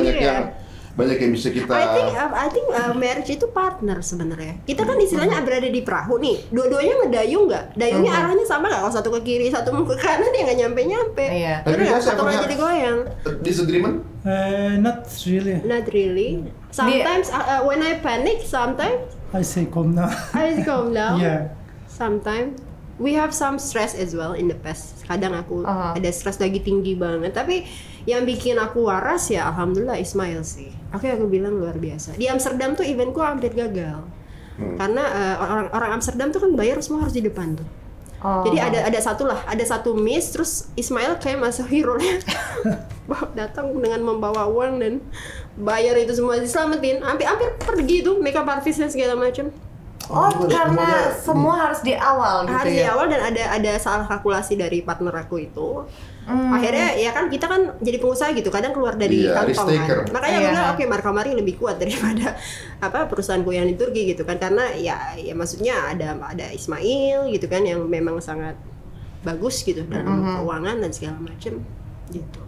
banyak yang bisa kita. I think marriage itu partner sebenarnya. Kita kan istilahnya berada di perahu nih. Dua-duanya ngedayung nggak? Dayungnya arahnya sama nggak? Kalau satu ke kiri, satu ke kanan dia nggak nyampe-nyampe. Iya. Tapi satu aja digoyang. Disagreement? Not really. Not really. Sometimes when I panic, sometimes I say calm down. I calm down. Yeah. Sometimes we have some stress as well in the past. Kadang aku ada stress lagi tinggi banget. Tapi yang bikin aku waras ya alhamdulillah Ismail sih. Aku bilang luar biasa. Di Amsterdam tuh eventku hampir gagal. Karena orang Amsterdam tuh kan bayar semua harus di depan tuh. Jadi ada satu miss, terus Ismail kayak masuk hero-nya datang dengan membawa uang dan bayar itu semua diselamatin. Hampir pergi tuh makeup artist dan segala macam. Karena semua harus di awal gitu harus ya? di awal dan ada salah kalkulasi dari partner aku itu. Akhirnya ya kan kita kan jadi pengusaha gitu, kadang keluar dari kantong kan. Makanya aku bilang oke, Marka Mari lebih kuat daripada perusahaanku yang di Turki gitu kan, karena ya maksudnya ada Ismail gitu kan yang memang sangat bagus gitu dalam keuangan dan segala macam gitu.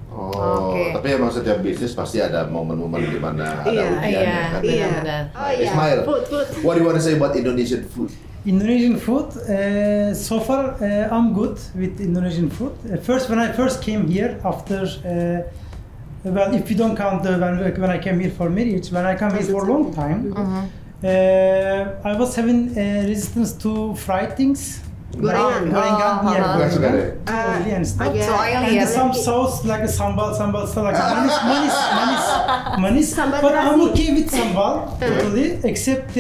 Tapi emang setiap bisnis pasti ada momen-momen di mana ada ujiannya kan. Benar. Ismail, Food. what do you want to say about Indonesian food? Indonesian food, so far I'm good with Indonesian food. When I first came here after, well, if you don't count when I came here for marriage, when I come here for a long time, I was having resistance to fried things. Gorengan. Nggak suka deh. Oily and stuff. Oily, And some sauce like a sambal stuff like manis. Sambal But I'm terasi. okay with sambal totally, except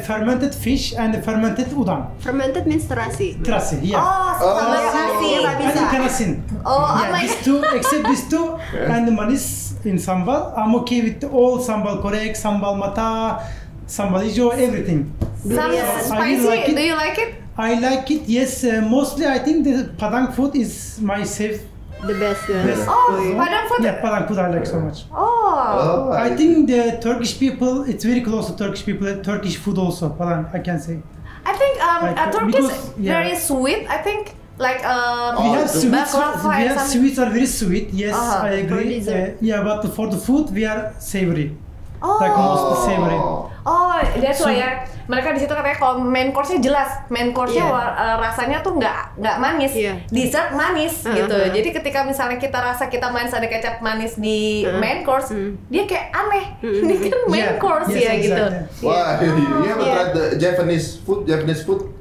fermented fish and fermented udang. Fermented means terasi. Terasi, yeah. Sambal terasi. Nggak bisa. And kerasin. Yeah, These two, except these two, and the manis in sambal. I'm okay with all sambal korek, sambal mata, sambal ijo, everything. Some spicy, like it. do you like it? I like it, yes. Mostly I think the Padang food is my safe. The best. Padang food? Yeah, Padang food I like so much. I think the Turkish people, it's very close to Turkish people, Turkish food also, Padang, I can say. I think Turkey is because, yeah. very sweet. I think like We have sweets, baklava and some- sweets are very sweet, yes, I agree. For dessert. Yeah, but for the food, we are savory. Like most savory. Oh, that's why ya. Mereka di situ katanya kalau main course-nya jelas, main course-nya rasanya tuh nggak manis, dessert manis gitu. Jadi ketika misalnya kita rasa kita manis ada kecap manis di main course, dia kayak aneh. Ini kan main course ya gitu. Wah, you have tried the Japanese food?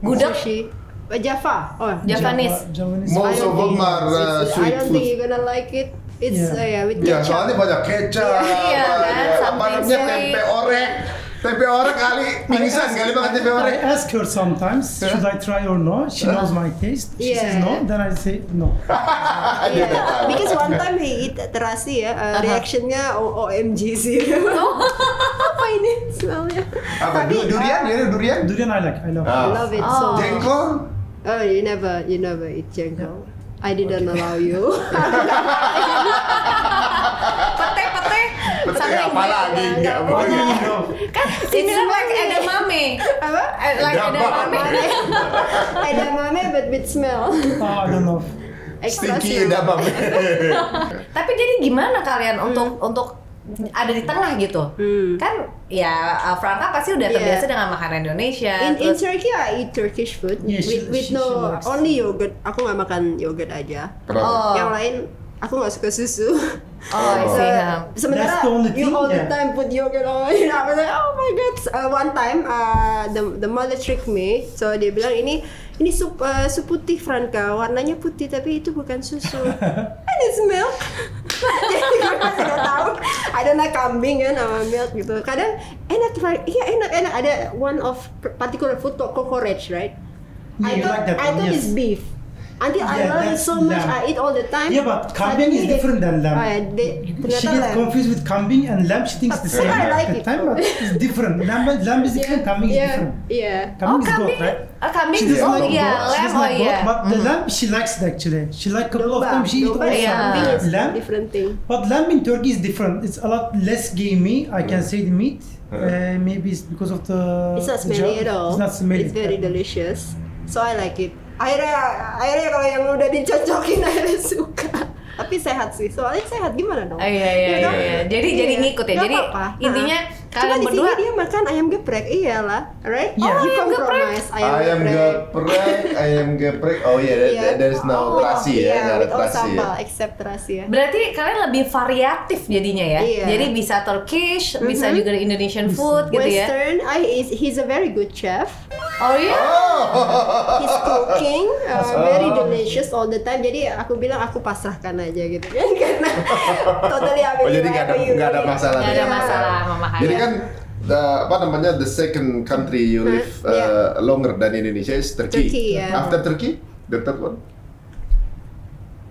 Gudeg. Java. Oh, Japanese. Most of them are I sweet don't think food. you're gonna like it. It's with Ya, ketchup. soalnya banyak kecap, Iya, kan? apa namanya, tempe orek. Tempe orek kali, pingsan kali makan tempe I orek. ask her sometimes, should I try or no? She knows my taste. She says no, then I say no. Yeah, because one time he eat terasi ya, reactionnya OMG sih. Apa ini smellnya? Apa, durian? Durian I like, I love. I love it so much. Jengkol? Oh, you never eat jengkol. I didn't allow you. Pete Pete apa lagi? Enggak mau. kan similar like edamame. Apa? Like edamame. Edamame but with smell. Oh, I don't know. Extra Sticky smell. edamame. Tapi jadi gimana kalian untuk ada di tengah gitu? Kan ya Franka pasti udah terbiasa dengan makanan Indonesia. In Turkey I eat Turkish food with no only yogurt. Aku nggak makan yogurt aja. Kenapa? Yang lain aku nggak suka susu. Oh, I see. Sementara That's the only you thing, all the yeah. time put yogurt on. You know, I was like, oh my god. One time the mother tricked me. So dia bilang ini sup putih Franka, warnanya putih tapi itu bukan susu. And it's milk. Jadi gue masih nggak tahu. I don't like kambing kan sama milk gitu. Kadang enak, iya enak. Ada one of particular food cockroach, right? Yeah, you like that I one, thought yes. it's beef. Until I Yeah, learned that's so much, lamb. I eat all the time. Yeah, but kambing is Suddenly different than lamb. Oh, yeah, She ternyata gets lamb. confused with kambing and lamb. She thinks the But same I like at the it. time, but it's different. Lamb is different. Kambing is different. Yeah. Kambing is goat, right? Kambing, She doesn't oh like iya, goat. She lamb, doesn't oh like goat, iya. but the lamb she likes it actually. She like couple of Domba. times she eat Domba also. kambing is Lamb. different thing. But lamb in Turkey is different. It's a lot less gamey. I can say the meat. Maybe it's because of the. It's not smelly at all. It's not smelly. It's very delicious. So I like it. Akhirnya kalau yang udah dicocokin akhirnya suka. Tapi sehat sih, soalnya sehat gimana dong? Iya. Jadi ngikut ya. Nggak Jadi apa-apa. intinya Cuma kalian di sini berdua dia makan ayam geprek, iyalah, right? Yeah. You ayam compromise Ayam geprek. Oh iya, there's no terasi ya, nggak ada with all terasi ya. sambal except terasi ya. berarti kalian lebih variatif jadinya ya. Iya. Jadi bisa Turkish, bisa juga Indonesian food gitu ya. Western, he's a very good chef. Oh iya. He's cooking very delicious all the time. Jadi aku bilang aku pasrahkan aja gitu kan karena totally Oh jadi nggak ada masalah. Nggak ada ya. masalah memakannya. Jadi kan the second country you live longer than Indonesia is Turkey. Turkey, yeah. After Turkey, the third one?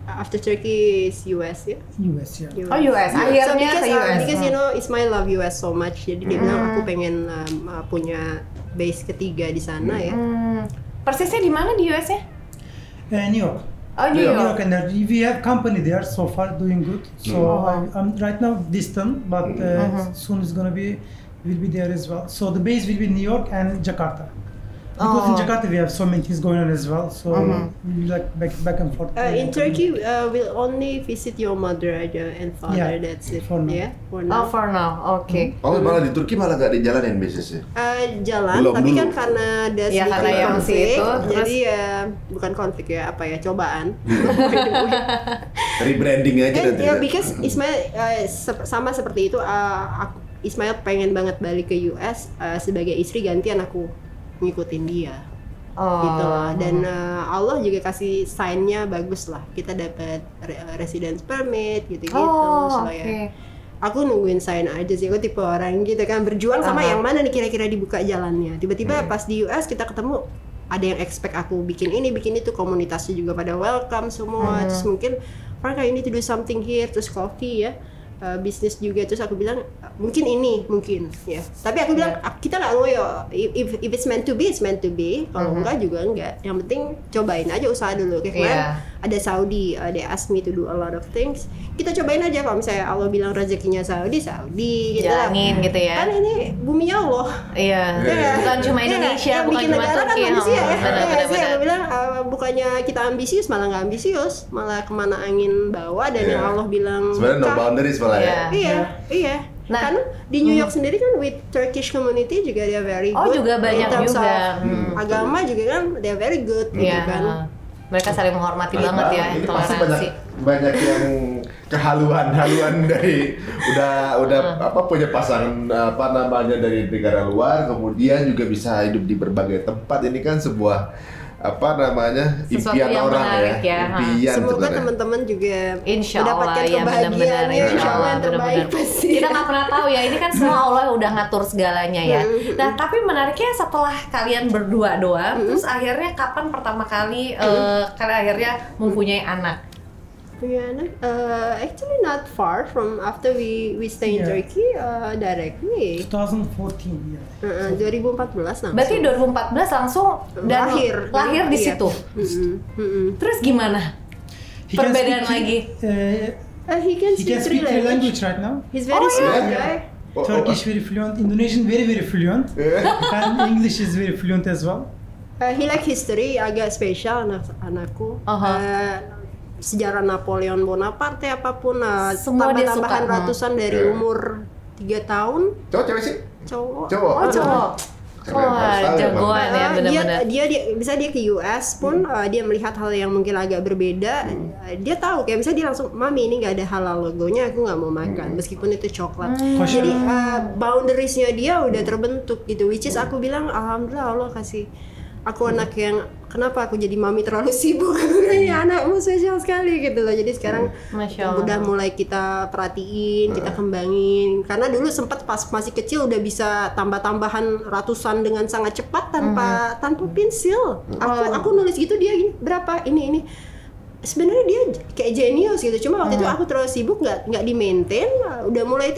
After Turkey is US ya. US, yeah. Oh US, akhirnya So ke US. because you know Ismail love US so much, jadi dia bilang aku pengen punya base ketiga di sana ya. Persisnya di mana di US ya? New York. Oh New New York. York, and we have company there so far doing good. So I'm right now distant, but soon it's gonna will be there as well. So the base will be New York and Jakarta. Because in Jakarta we have so many things going on as well, so we'll be like back and forth. In Turkey, we'll only visit your mother aja and father. Yeah, That's it. for now. Yeah, for Oh now. for now, oke. Oh malah di Turki malah nggak dijalanin bisnisnya? Jalan, Belum tapi dulu. kan karena ada Ya, karena yang si konflik, itu, terus- jadi ya bukan konflik ya, apa ya, cobaan. Rebranding aja And nanti. ya, because Ismail sama seperti itu, Ismail pengen banget balik ke US sebagai istri gantian aku ngikutin dia. Gitu loh. Dan Allah juga kasih sign-nya bagus lah. Kita dapat residence permit gitu-gitu. So ya, aku nungguin sign aja sih. Aku tipe orang gitu kan, berjuang sama yang mana nih kira-kira dibuka jalannya. Tiba-tiba pas di US kita ketemu ada yang expect aku bikin ini, bikin itu, komunitasnya juga pada welcome semua. Terus mungkin Franka you need to do something here, terus coffee ya. Bisnis juga, terus aku bilang mungkin ya, tapi aku bilang kita nggak ngoyo, if it's meant to be, it's meant to be. Kalau enggak juga enggak, yang penting cobain aja usaha dulu. Kayak kemarin ada Saudi, they asked me to do a lot of things, kita cobain aja. Kalau misalnya Allah bilang rezekinya Saudi gitu lah. Jalanin gitu ya. Kan ini buminya Allah. Iya. Bukan cuma Indonesia, yang bukan bikin cuma negara Turki. kan manusia ya. Benar. Aku bilang bukannya kita ambisius, malah nggak ambisius, malah kemana angin bawa. Dan yang Allah bilang sebenarnya no boundaries malah ya. Iya. Nah, karena di New York sendiri kan with Turkish community juga dia very good. Juga banyak in terms juga. of agama juga kan dia very good gitu kan. Mereka saling menghormati banget ya, ini pasti toleransi. banyak yang kehaluan dari udah punya pasangan dari negara luar, kemudian juga bisa hidup di berbagai tempat. Ini kan sebuah sesuatu impian yang orang menarik ya. Impian Semoga sebenarnya. teman-teman juga Insya Allah mendapatkan ya, kebahagiaan ya, insya Allah yang terbaik benar-benar. pasti. Kita nggak pernah tahu ya, ini kan semua Allah udah ngatur segalanya ya. Nah tapi menariknya setelah kalian berdua doang, terus akhirnya kapan pertama kali kalian akhirnya mempunyai anak? Punya anak, actually not far from after we stay in Yeah. Turkey directly. 2014, yeah. 2014 langsung. Berarti 2014 langsung dan lahir di Iya. situ. Terus gimana? He can Perbedaan speak lagi. He can He can speak three language right now. He's very smart yeah. guy. Turkish very fluent, Indonesian very fluent, and English is very fluent as well. He like history, agak spesial anakku. Sejarah Napoleon Bonaparte apapun, Semua dia tambah-tambahan suka. ratusan dari umur 3 tahun. Cowok cewek sih? Cowok. Oh cowok. Wah, jagoan ya benar-benar. Dia bisa dia ke US pun dia melihat hal yang mungkin agak berbeda. Dia tahu kayak misalnya dia langsung, mami ini nggak ada halal logonya, aku nggak mau makan meskipun itu coklat. Jadi boundariesnya dia udah terbentuk gitu. Which is aku bilang alhamdulillah Allah kasih aku anak yang, kenapa aku jadi mami terlalu sibuk, aku bilang ya anakmu spesial sekali gitu loh. Jadi sekarang udah mulai kita perhatiin, kita kembangin. Karena dulu sempat pas masih kecil udah bisa tambah-tambahan ratusan dengan sangat cepat tanpa pensil. Aku nulis gitu dia gini, berapa ini. Sebenarnya dia kayak jenius gitu, cuma waktu itu aku terlalu sibuk nggak di maintain, udah mulai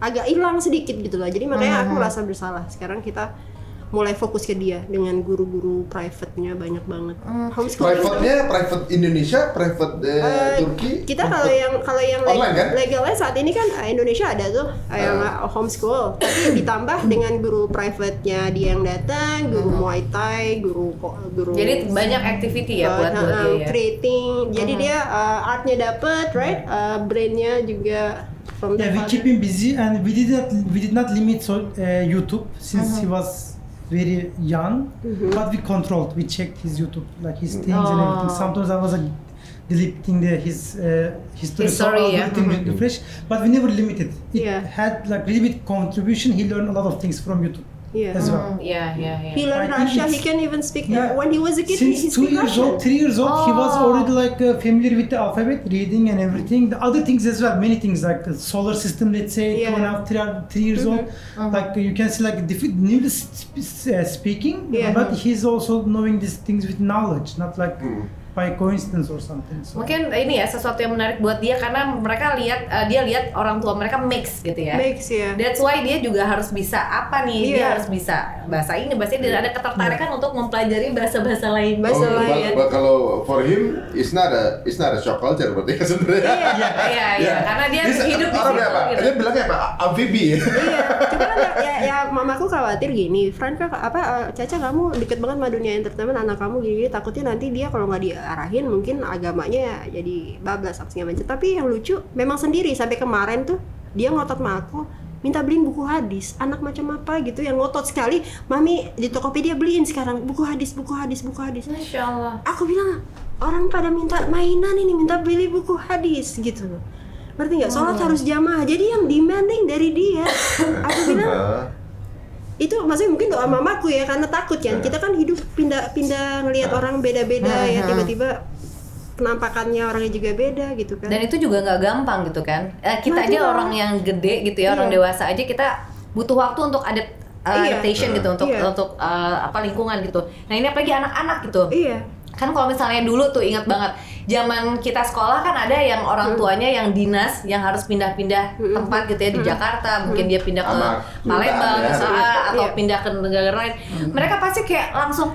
agak hilang sedikit gitu loh. Jadi makanya aku merasa bersalah. Sekarang kita mulai fokus ke dia dengan guru-guru private-nya banyak banget. Private-nya private Indonesia, private Turki. Kita kalau yang online kan? legalnya saat ini kan Indonesia ada tuh yang homeschool, tapi ditambah dengan guru private-nya dia yang datang, guru Muay Thai, guru. Jadi banyak activity ya buat dia ya. Creating. Jadi dia artnya dapet, right? Brainnya juga. Yeah, we keep him busy, and we did not limit YouTube since he was very young, but we controlled. We checked his YouTube, like his things and everything. Sometimes I was deleting his history, so everything refresh. But we never limited. It had like really big contribution. He learned a lot of things from YouTube. As well. He learned Russian. He can even speak. When he was a kid, since he speak Russian. 3 years old, he was already like familiar with the alphabet, reading and everything. The other things as well, many things like the solar system. Let's say 2.5, 3 years old. Like you can see like new speaking, but he's also knowing these things with knowledge, not like by coincidence or something. So. Mungkin ini ya sesuatu yang menarik buat dia karena mereka dia lihat orang tua mereka mix gitu ya. Mix ya. That's why dia juga harus bisa apa nih? Dia harus bisa bahasa ini, dan ada ketertarikan untuk mempelajari bahasa-bahasa lain. Kalau for him it's not a shock culture berarti ya sebenarnya. Iya, karena dia hidup di situ. Gitu. Dia bilangnya apa? Amfibi. Iya, cuma kan ya mamaku khawatir gini, Franka Caca kamu deket banget sama dunia entertainment, anak kamu gini, takutnya nanti dia kalau nggak diarahin mungkin agamanya jadi bablas apa segala macam. Tapi yang lucu memang sendiri sampai kemarin tuh dia ngotot sama aku minta beliin buku hadis, anak macam apa gitu yang ngotot sekali, mami di Tokopedia beliin sekarang buku hadis. Masya Allah. Aku bilang orang pada minta mainan ini, minta beli buku hadis gitu loh. Ngerti nggak? Sholat harus jamaah. Jadi yang demanding dari dia. Aku bilang itu maksudnya mungkin doa mamaku ya, karena takut kan. Kita kan hidup pindah-pindah ngelihat orang beda-beda ya, tiba-tiba penampakannya orangnya juga beda gitu kan. Dan itu juga nggak gampang gitu kan. Kita aja orang yang gede gitu ya, orang dewasa aja kita butuh waktu untuk adaptation gitu, untuk lingkungan gitu. Nah ini apalagi anak-anak gitu. Iya. Kan kalau misalnya dulu tuh ingat banget zaman kita sekolah kan ada yang orang tuanya yang dinas yang harus pindah-pindah tempat gitu ya di Jakarta, mungkin dia pindah ke Palembang atau pindah ke negara lain. Mereka pasti kayak langsung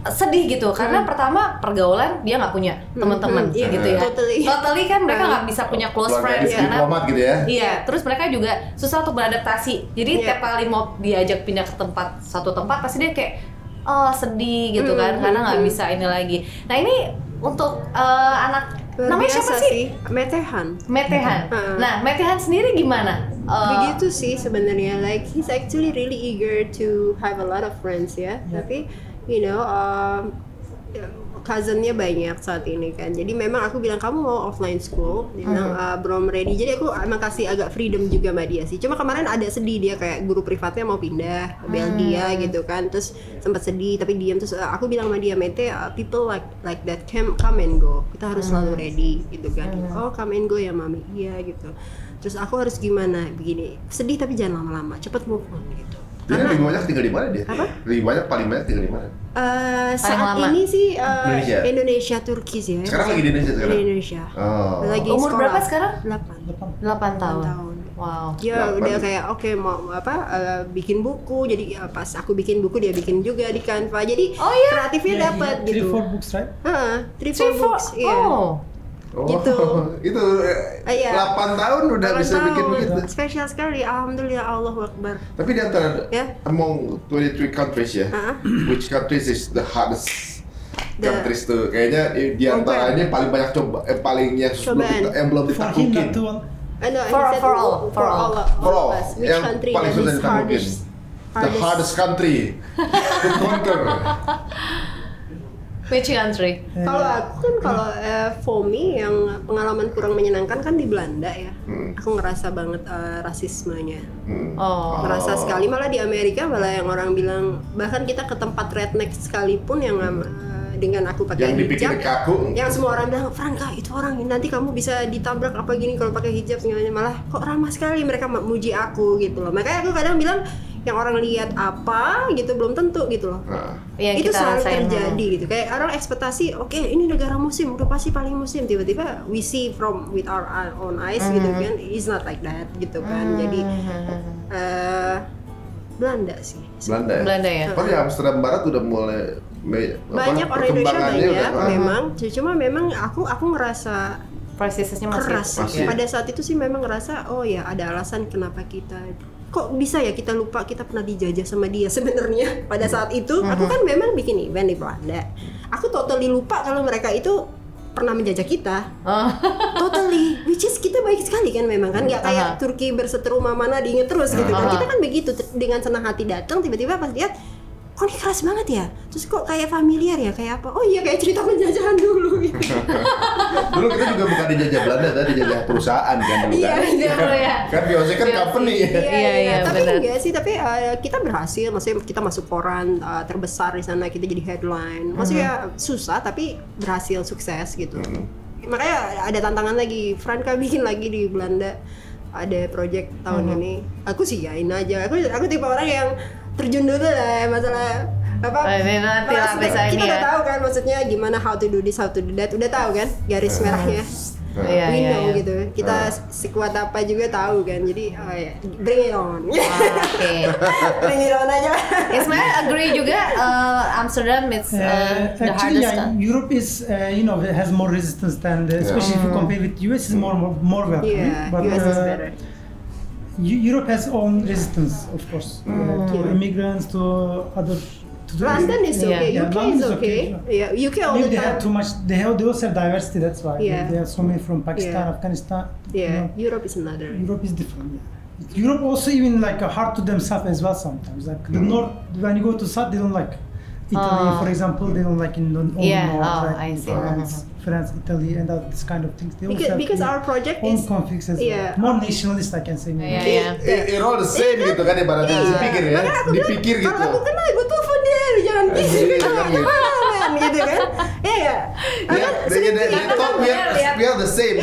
sedih gitu karena pertama pergaulan dia nggak punya teman-teman gitu ya. Totally kan mereka nggak bisa punya close friends karena diplomat gitu ya. Iya, terus mereka juga susah untuk beradaptasi. Jadi tiap kali mau diajak pindah ke satu tempat pasti dia kayak sedih gitu kan karena nggak bisa ini lagi. Nah ini untuk anak namanya siapa sih? Metehan. Nah Metehan sendiri gimana? begitu sih sebenarnya. Like he's actually really eager to have a lot of friends ya. Tapi cousinnya banyak saat ini kan, jadi memang aku bilang kamu mau offline school, dia bilang belum ready, jadi aku emang kasih agak freedom juga sama dia sih. Cuma kemarin ada sedih dia, kayak guru privatnya mau pindah ke Belgia gitu kan, terus sempat sedih tapi diam. Terus aku bilang sama dia, Mete, people like that come and go, kita harus selalu ready gitu kan. Oh come and go ya mami, iya gitu. Terus aku harus gimana, begini, sedih tapi jangan lama-lama, cepet move on gitu. Dia lebih banyak tinggal di mana dia? Apa? Paling banyak tinggal di mana? Saat lama. ini sih Indonesia. Turki sih ya. Sekarang lagi di Indonesia sekarang? Di Indonesia. Oh. Lagi Umur sekolah. berapa sekarang? 8 tahun. Wow. Dia 8. udah kayak oke, mau bikin buku. Jadi pas aku bikin buku dia bikin juga di Canva. Jadi kreatifnya dapat gitu. 3-4 books, right? 3-4 books. Iya. Oh, Gitu. Itu Iya. 8 tahun udah 8 bisa bikin tahun. begitu. Spesial sekali, alhamdulillah, Allahu Akbar. Tapi di antara among 23 countries ya, which countries is the hardest countries tuh? Kayaknya di antaranya paling banyak paling yang belum For him, ditaklukin. not to one. For all Oh, us. Which yang country paling that susah is ditaklukin. The hardest country to conquer. Which country? Kalau aku kan for me yang pengalaman kurang menyenangkan kan di Belanda ya. Aku ngerasa banget rasismenya. Ngerasa sekali, malah di Amerika malah yang orang bilang, bahkan kita ke tempat redneck sekalipun yang dengan aku pakai Yang dipikir hijab, kaku. yang semua orang bilang, Franka itu orang nanti kamu bisa ditabrak apa gini kalau pakai hijab, malah kok ramah sekali mereka muji aku gitu loh. Makanya aku kadang bilang, yang orang lihat apa gitu belum tentu gitu loh. Itu selalu terjadi gitu. Kayak orang ekspektasi, oke, ini negara muslim, udah pasti paling muslim. Tiba-tiba we see with our own eyes gitu kan, it's not like that gitu kan. Jadi Belanda sih. Belanda ya? Oh ya, Amsterdam Barat udah mulai banyak orang Indonesia banyak memang. Cuma memang aku ngerasa prosesnya keras. Pada saat itu sih memang ngerasa, oh ya ada alasan kenapa kita kok bisa ya kita lupa kita pernah dijajah sama dia sebenarnya pada saat itu. Aku kan memang bikin event di Belanda, aku totally lupa kalau mereka itu pernah menjajah kita. Totally, which is kita baik sekali kan memang kan, nggak kayak Turki berseteru mana diinget terus gitu kan. Kita kan begitu dengan senang hati datang, tiba-tiba pas lihat kok ini keras banget ya, terus kok kayak familiar ya, kayak apa, oh iya kayak cerita penjajahan dulu gitu. Dulu kita juga bukan dijajah Belanda, tadi dijajah perusahaan kan dulu kan. Kan biasanya kan company. Iya, tapi enggak sih, tapi kita berhasil, maksudnya kita masuk koran terbesar di sana, kita jadi headline. Maksudnya susah tapi berhasil, sukses gitu. Makanya ada tantangan lagi, Franka bikin lagi di Belanda ada project tahun ini. Aku sih yain aja. Aku tipe orang yang terjun dulu lah masalah apa. Kita udah tahu kan maksudnya gimana, how to do this, how to do that, udah tahu kan garis merahnya. We know gitu. Kita sekuat apa juga tahu kan. Jadi bring it on. Bring it on aja. Ismail agree juga Amsterdam it's the hardest country. Europe is has more resistance than especially if you compare with US is more welcoming. But US is better. Europe has own resistance, of course, to immigrants, to other. London is okay. UK is okay. Yeah, UK all the time. They have too much. They also have diversity. That's why they have so many from Pakistan, Afghanistan. Yeah, Europe is another. Europe is different. Europe also even like hard to themselves as well sometimes. Like the north, when you go to south, they don't like. Italy, for example, they don't like in the north, I see. France, Italy, and this kind of things. They because our project own is conflicts as well. More nationalist, I can say. It all the same gitu kan, ibaratnya dipikir ya, dipikir gitu. Kalau aku kenal, gue telepon dia, jangan gitu gitu kan? Iya. We are the same.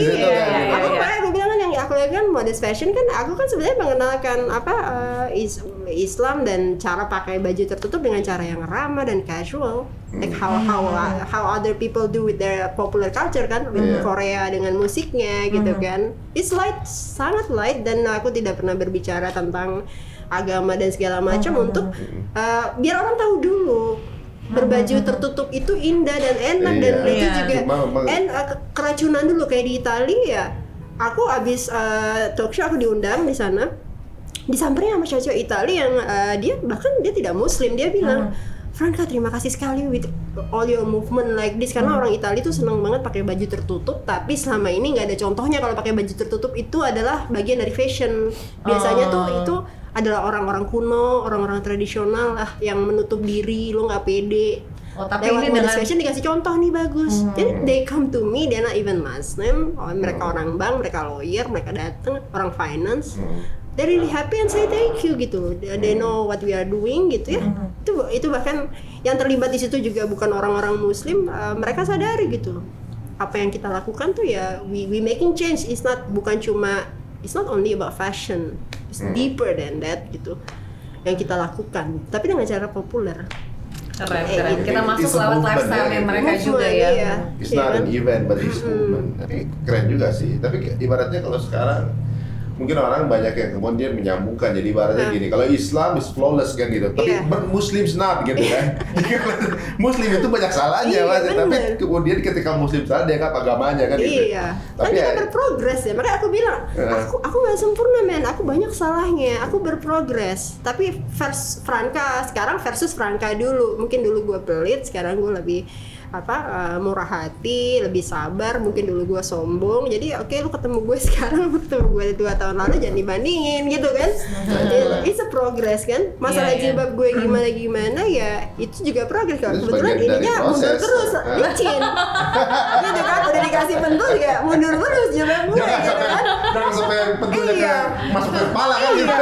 Aku bilang kan yang aku lihat kan modest fashion kan, aku kan sebenarnya mengenalkan Islam dan cara pakai baju tertutup dengan cara yang ramah dan casual, like how other people do with their popular culture kan, with Korea dengan musiknya gitu kan. It's light, sangat light, dan aku tidak pernah berbicara tentang agama dan segala macam untuk biar orang tahu dulu berbaju tertutup itu indah dan enak dan itu juga keracunan dulu kayak di Italia ya. Aku abis talk show, aku diundang di sana, disamperin sama cewek Italia yang dia bahkan dia tidak muslim, dia bilang, Franca terima kasih sekali with all your movement like this, karena orang Italia tuh seneng banget pakai baju tertutup, tapi selama ini nggak ada contohnya kalau pakai baju tertutup itu adalah bagian dari fashion. Biasanya tuh itu adalah orang-orang kuno, orang-orang tradisional lah yang menutup diri, lo nggak pede. Tapi lewat ini modest fashion dikasih contoh nih bagus. Jadi they come to me, they're not even Muslim, mereka orang bank, mereka lawyer, mereka datang orang finance. They really happy and say thank you gitu. They know what we are doing gitu ya. Itu bahkan yang terlibat di situ juga bukan orang-orang Muslim, mereka sadari gitu. Apa yang kita lakukan tuh ya we making change. It's not only about fashion. It's deeper than that gitu. Yang kita lakukan, tapi dengan cara populer. Keren. Kita masuk lewat lifestyle yang mereka juga ya. Iya. It's not an event, but it's movement. Tapi keren juga sih. Tapi ibaratnya kalau sekarang mungkin orang banyak yang kemudian menyambungkan, jadi ibaratnya gini, kalau Islam is flawless kan gitu, tapi Muslims not gitu kan. Muslim itu banyak salahnya, tapi kemudian ketika Muslim salah dia nggak agamanya kan gitu. Tapi kita berprogres ya, makanya aku bilang, aku nggak sempurna men, aku banyak salahnya, aku berprogres. Tapi Franca sekarang versus Franca dulu, mungkin dulu gue pelit, sekarang gue lebih murah hati, lebih sabar. Mungkin dulu gue sombong, jadi oke, lu ketemu gue sekarang, lu ketemu gue 2 tahun lalu, jangan dibandingin gitu kan. It's a progress kan. Masalah jilbab gue gimana ya, itu juga progress kan. Kebetulan ininya mundur terus, licin gitu kan, udah dikasih pentul juga mundur terus jilbab gue gitu kan. Jangan sampai pentulnya masuk ke kepala kan gitu.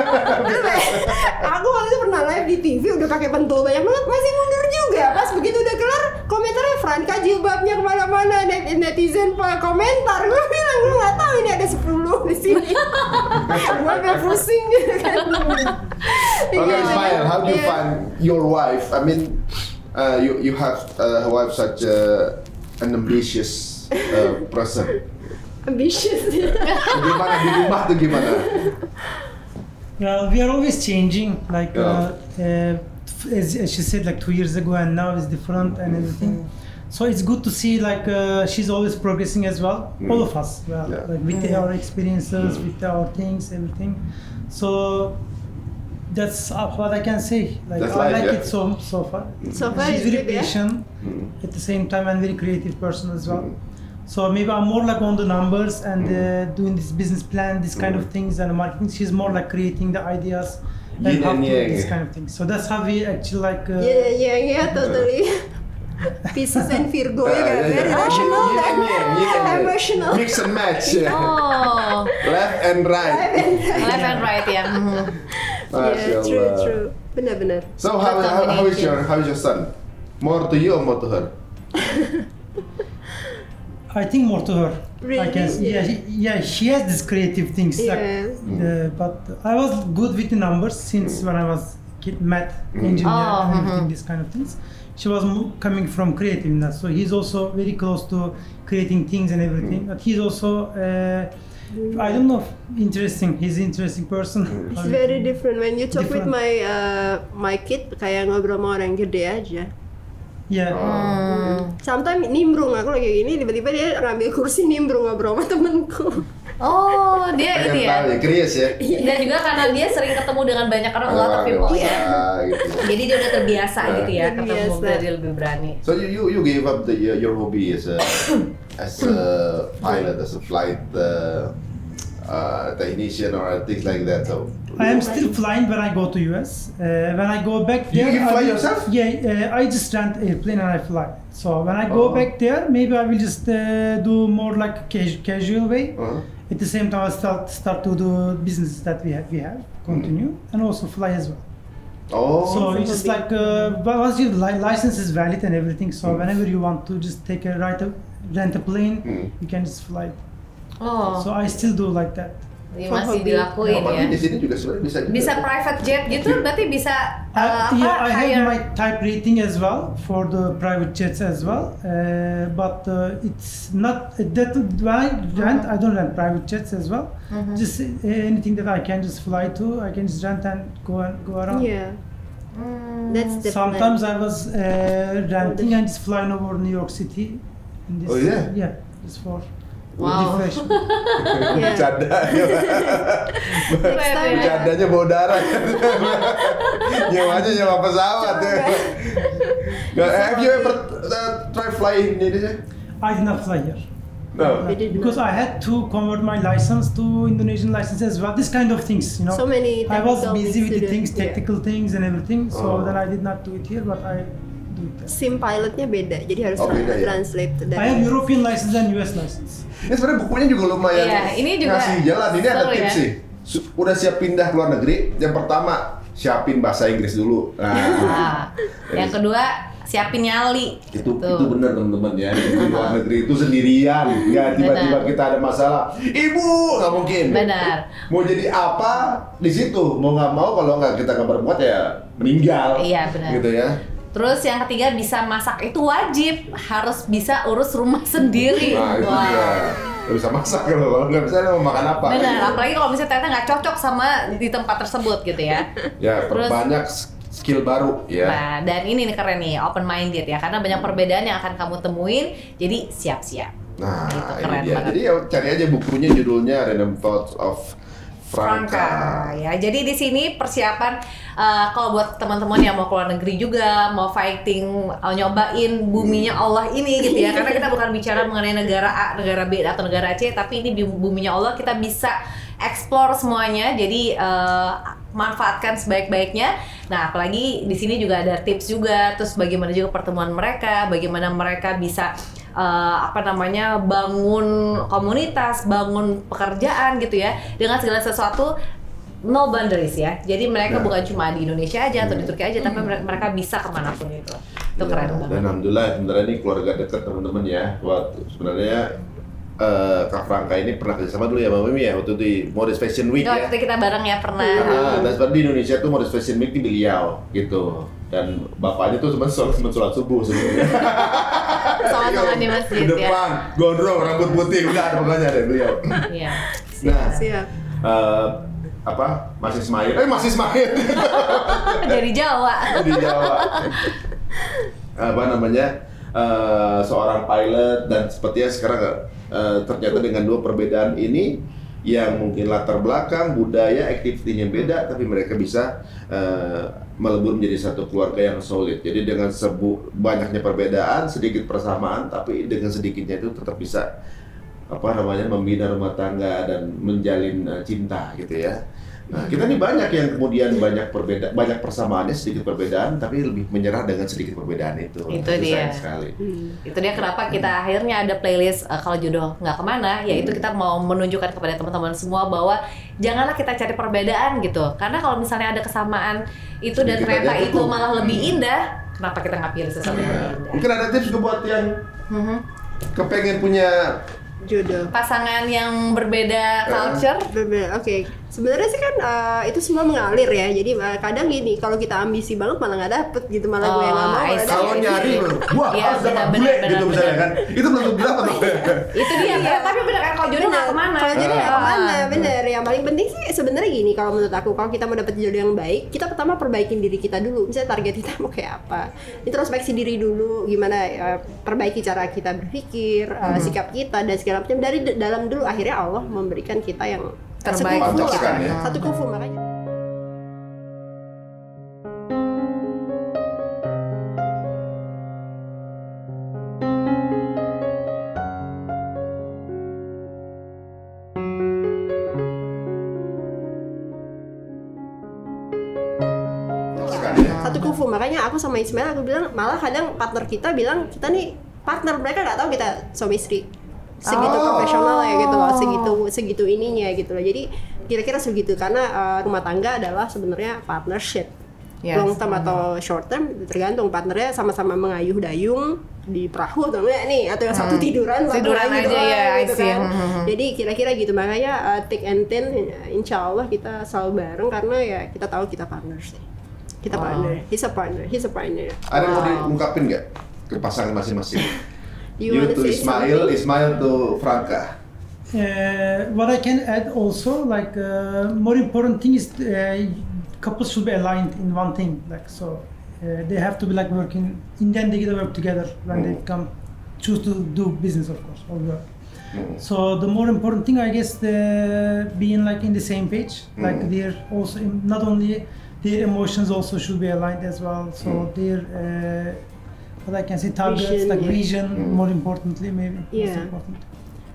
Aku waktu itu pernah live di TV udah pakai pentul banyak banget, masih mundur juga. Pas begitu udah kelar, komentarnya Franca jilbabnya kemana-mana, netizen komentar. Gue bilang, gue nggak tahu ini ada 10 di sini. Gue agak pusing gitu kan. Okay, Ismail, how do you find your wife? I mean, you have a wife such an ambitious person. Ambitious. Gimana di rumah tuh gimana? Well, we are always changing. Like as she said, like 2 years ago, and now it's different and everything. So it's good to see like she's always progressing as well. All of us, like with our experiences, with our things, everything. So that's what I can say. Like that's I life, like it so far. So far, she's very patient at the same time and very creative person as well. So maybe I'm more like on the numbers and doing this business plan, this kind of things and marketing. She's more like creating the ideas and how to do this kind of things. So that's how we actually like. Yeah, totally. Pisces and Virgo very rational and emotional. Mix and match. Oh. Left and right. Left and right ya. Yeah, true. Benar. So how is your son? More to you or more to her? I think more to her. Really? I guess. Yeah, she has these creative things. Yeah. But I was good with the numbers since when I was math engineer and everything, these kind of things. She was coming from creativeness, so he's also very close to creating things and everything. But he's also, I don't know, interesting. He's an interesting person. He's very different. When you talk with my kid, kayak ngobrol sama orang gede aja. Yeah. Sometimes nimbrung, aku lagi gini, tiba-tiba dia ngambil kursi nimbrung ngobrol sama temenku. Oh, dia ini ya. Curious ya. Dan juga karena dia sering ketemu dengan banyak orang lot of people ya. Gitu. Jadi dia udah terbiasa gitu ya, ketemu jadi lebih berani. So you gave up your hobby as a pilot, as a flight technician or things like that. So I am still flying when I go to US. When I go back there, you fly yourself? Yeah, I just rent airplane and I fly. So when I go back there, maybe I will just do more like casual way. At the same time, I start to do business that we have, continue, and also fly as well. So it's just like once your license is valid and everything, so whenever you want to just take rent a plane, you can just fly. So I still do like that. Masih dilakuin ya. Di sini juga sebenarnya bisa private jet gitu, berarti bisa I have my type rating as well for the private jets as well, but it's not that when I rent, I don't rent private jets as well. Just anything that I can just fly to, I can just rent and go around. Yeah. That's the Sometimes I was renting and just flying over New York City. Yeah, just for. Wow. Bercandanya bawa darah. Nyewanya nyewa pesawat ya. Have you ever tried flying in Indonesia? I did not fly here. No. Because I had to convert my license to Indonesian license as well. This kind of things, you know. So many I was technical busy with the things, things to do. technical things and everything. So then I did not do it here, but I do it there. SIM pilotnya beda, jadi harus Beda, ya? translate. I have European license and US license. Ini sebenarnya bukunya juga lumayan Iya, ini juga ngasih jalan. Ini ada seru tips ya. sih. Udah siap pindah ke luar negeri, yang pertama siapin bahasa Inggris dulu. Nah, yang kedua siapin nyali. Itu benar teman-teman ya. Di luar negeri itu sendirian, nggak tiba-tiba kita ada masalah. Ibu nggak mungkin. Benar. Mau jadi apa di situ? Mau nggak mau kalau nggak kita nggak berbuat ya meninggal. Iya, benar. Gitu ya. Terus yang ketiga bisa masak itu wajib, harus bisa urus rumah sendiri. Nah itu dia. Nggak bisa masak kalau nggak bisa mau makan apa. Benar, apalagi kalau misalnya ternyata nggak cocok sama di tempat tersebut gitu ya. Ya, Terus- perbanyak skill baru ya. Nah, dan ini nih keren nih, open minded ya, karena banyak perbedaan yang akan kamu temuin, jadi siap-siap. Nah, Itu keren ini dia. banget. Jadi ya cari aja bukunya, judulnya Random Thoughts of Franca. Ya, jadi di sini persiapan kalau buat teman-teman yang mau keluar negeri juga, mau fighting, nyobain buminya Allah ini gitu ya. Karena kita bukan bicara mengenai negara A, negara B atau negara C, tapi ini buminya Allah, kita bisa explore semuanya. Jadi manfaatkan sebaik-baiknya. Nah, apalagi di sini juga ada tips juga, terus bagaimana juga pertemuan mereka, bagaimana mereka bisa bangun komunitas, bangun pekerjaan gitu ya, dengan segala sesuatu. No boundaries ya. Jadi mereka bukan cuma di Indonesia aja atau di Turki aja, tapi mereka bisa kemanapun itu. Itu keren banget. Dan alhamdulillah sebenarnya ini keluarga dekat teman-teman ya. Waktu sebenarnya Kak Franca ini pernah kerjasama dulu ya Mbak Mimi ya, waktu di Modest Fashion Week ya. Waktu kita bareng ya pernah. Dan sebenarnya di Indonesia tuh Modest Fashion Week di beliau gitu. Dan bapaknya tuh cuma sholat subuh sebenarnya. Sama-sama di masjid Di ya. depan, gondrong, rambut putih, udah ada pokoknya ada beliau. Iya. Nah, Siap. Mas Ismail, Mas Ismail Dari Jawa. di Jawa. Seorang pilot dan sepertinya sekarang ternyata dengan dua perbedaan ini yang mungkin latar belakang, budaya, aktivitinya beda, tapi mereka bisa melebur menjadi satu keluarga yang solid. Jadi dengan banyaknya perbedaan, sedikit persamaan, tapi dengan sedikitnya itu tetap bisa membina rumah tangga dan menjalin cinta gitu ya. Nah, kita nih banyak yang kemudian banyak persamaannya, sedikit perbedaan, tapi lebih menyerah dengan sedikit perbedaan itu. Itu dia. Sayang sekali. Itu dia kenapa kita akhirnya ada playlist kalau jodoh nggak kemana, yaitu kita mau menunjukkan kepada teman-teman semua bahwa janganlah kita cari perbedaan gitu. Karena kalau misalnya ada kesamaan itu dan Sedikit ternyata aja itu cukup. malah lebih indah, kenapa kita nggak pilih sesuatu yang lebih indah? Mungkin ada tips buat yang kepengen punya Jodoh. Pasangan yang berbeda culture. Oke. Sebenarnya sih kan itu semua mengalir ya. Jadi kadang gini, kalau kita ambisi banget malah nggak dapet gitu, malah gue yang nggak mau. I see. kalau nyari, wah Iya, harus dapat benar, bule benar, gitu misalnya kan. Itu belum tentu dapat. Itu dia ya, tapi bener kan kalau jodoh nggak kemana. Kalau jodoh nggak kemana, Ah. bener. Yang paling penting sih sebenarnya gini, kalau menurut aku, kalau kita mau dapet jodoh yang baik, kita pertama perbaikin diri kita dulu. Misalnya target kita mau kayak apa, introspeksi diri dulu, gimana perbaiki cara kita berpikir, sikap kita dan segala macam dari dalam dulu. Akhirnya Allah memberikan kita yang Terbaik. sekufu Pantaskan lah, ya. satu kufu makanya. Satu kufu, makanya aku sama Ismail, aku bilang malah kadang partner kita bilang kita nih partner, mereka nggak tahu kita suami istri segitu profesional ya gitu loh, segitu ininya gitu loh. Jadi kira-kira segitu, karena rumah tangga adalah sebenarnya partnership. Yes. Long term atau short term tergantung partnernya sama-sama mengayuh dayung di perahu atau enggak nih, atau yang satu tiduran Tiduran gitu aja ya, gitu I see. kan. Jadi kira-kira gitu, makanya thick and thin insya Allah kita selalu bareng karena ya kita tahu kita partners. Kita partner, he's a partner. Ada yang mau diungkapin nggak ke pasangan masing-masing? You You wanna to say Ismail to Franca. What I can add also, more important thing is couples should be aligned in one thing. They have to be working. In the end, they gotta work together when they choose to do business, of course, or work. So the more important thing, I guess, being in the same page. They're also not only their emotions also should be aligned as well. So their what I can say, targets, Vision, like yeah. vision, more importantly maybe. Yeah. Most important.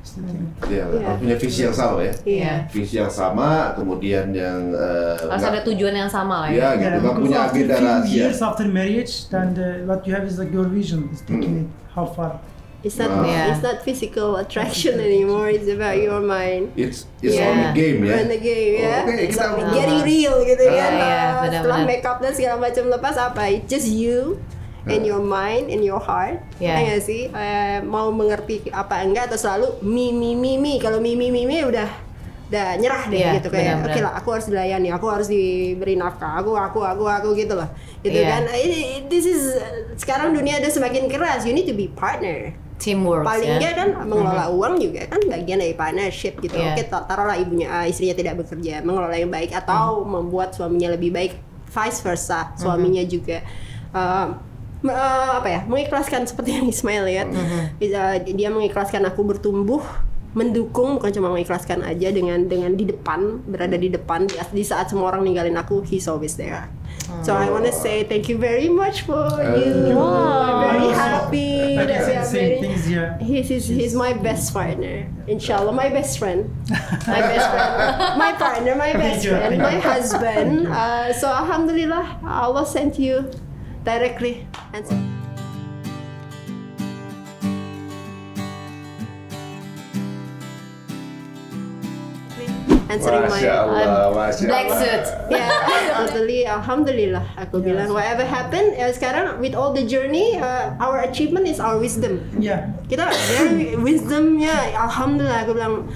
It's the thing. Iya, Iya. punya visi yang sama ya. Iya. Visi yang sama, kemudian yang Harus ada tujuan yang sama lah ya ya. gitu, nggak because punya after agenda few rahasia. years after marriage, then what you have is like your vision, is taking it how far. It's not Yeah. it's not physical attraction anymore. It's about your mind. It's Yeah. on the game ya. On the game ya. Oke, It's kita like getting real gitu Iya, kan. iya, benar-benar. Setelah makeup dan segala macam lepas apa? It's just you and your mind and your heart. Yeah. Ya nggak sih? Mau mengerti apa enggak atau selalu me. Kalau me udah nyerah deh Iya, gitu kayak benar-benar. oke lah aku harus dilayani, aku harus diberi nafkah, aku gitu loh. Gitu Iya. kan. This is sekarang dunia udah semakin keras. You need to be partner. Teamwork Paling ya. enggak kan mengelola uang juga kan bagian dari partnership gitu. Iya. Oke, taruhlah istrinya tidak bekerja, mengelola yang baik atau membuat suaminya lebih baik, vice versa, suaminya juga mengikhlaskan seperti yang Ismail lihat. Dia mengikhlaskan aku bertumbuh, mendukung, bukan cuma mengikhlaskan aja dengan di depan, berada di depan di saat semua orang ninggalin aku, he's always there. So I want to say thank you very much for you. I'm very happy. I can say Yeah, the same very- things, yeah. He's my best partner. Inshallah, my best friend. My best friend. My partner, my best Thank you, friend, thank my you. husband. So alhamdulillah, Allah sent you directly. And answering my Masya Allah, Masya Black Allah. suit. ya totally alhamdulillah aku bilang whatever happened sekarang with all the journey our achievement is our wisdom. Yeah. Kita very wisdomnya alhamdulillah. Aku bilang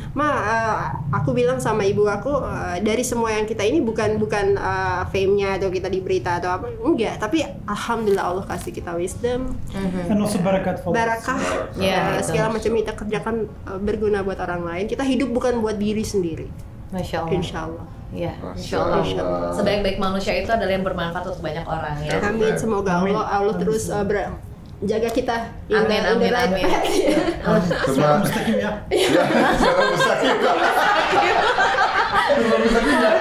aku bilang sama ibu aku dari semua yang kita ini bukan fame-nya atau kita di berita atau apa, enggak, tapi alhamdulillah Allah kasih kita wisdom, And also barakat for us. barakah, Ya, itu. segala macam kita kerjakan berguna buat orang lain. Kita hidup bukan buat diri sendiri, Masya Allah. insyaallah. Ya, Masya insya Allah. Allah. Sebaik-baik manusia itu adalah yang bermanfaat untuk banyak orang ya. Amin, semoga Allah terus jaga kita in Amin, the amin, right amin. path. Sama Mustaqim, ya. ya, sama mustaqim. Sama mustaqim ya.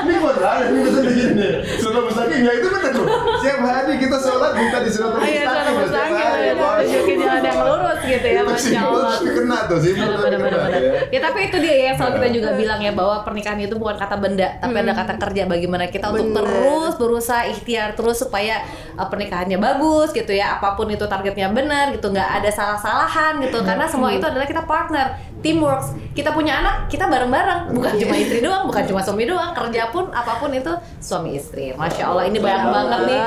Ini buat lah, ini bisa begini. Sudah mustaqim ya, itu benar tuh. Setiap hari kita sholat minta di surat Oh iya, suara mustaqim tunjukin jalan yang lurus gitu ya, Masya Allah. Tapi kena tuh sih, Benar-benar. Ya tapi itu dia ya, selalu kita juga bilang ya bahwa pernikahan itu bukan kata benda, tapi ada kata kerja. Bagaimana kita untuk Bener. terus berusaha ikhtiar terus supaya pernikahannya bagus gitu ya, apapun itu targetnya benar gitu, nggak ada salah-salahan gitu, karena semua itu adalah kita partner, teamwork. Kita punya anak, kita bareng-bareng, bukan cuma istri doang, bukan cuma suami doang, kerja pun apapun itu suami istri. Masya Allah, ini banyak banget nih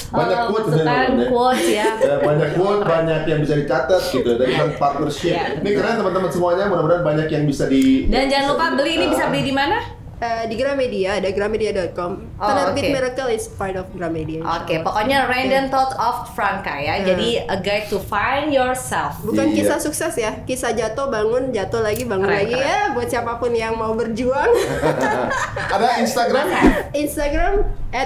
Banyak quote masukan sebenarnya. quotes ya. Ya, banyak quote, banyak yang bisa dicatat gitu tentang partnership. Ya. Ini keren teman-teman semuanya, mudah-mudahan banyak yang bisa di. Dan jangan lupa beli ini, bisa beli di mana? Di Gramedia, ada gramedia.com. Oh, Penerbit oke. Miracle is part of Gramedia. Oke, pokoknya Random Thoughts of Franca ya. Jadi a guide to find yourself. Bukan Iya. kisah sukses ya, kisah jatuh bangun, jatuh lagi, bangun Keren, lagi keren. ya. Buat siapapun yang mau berjuang. Ada Instagram? Instagram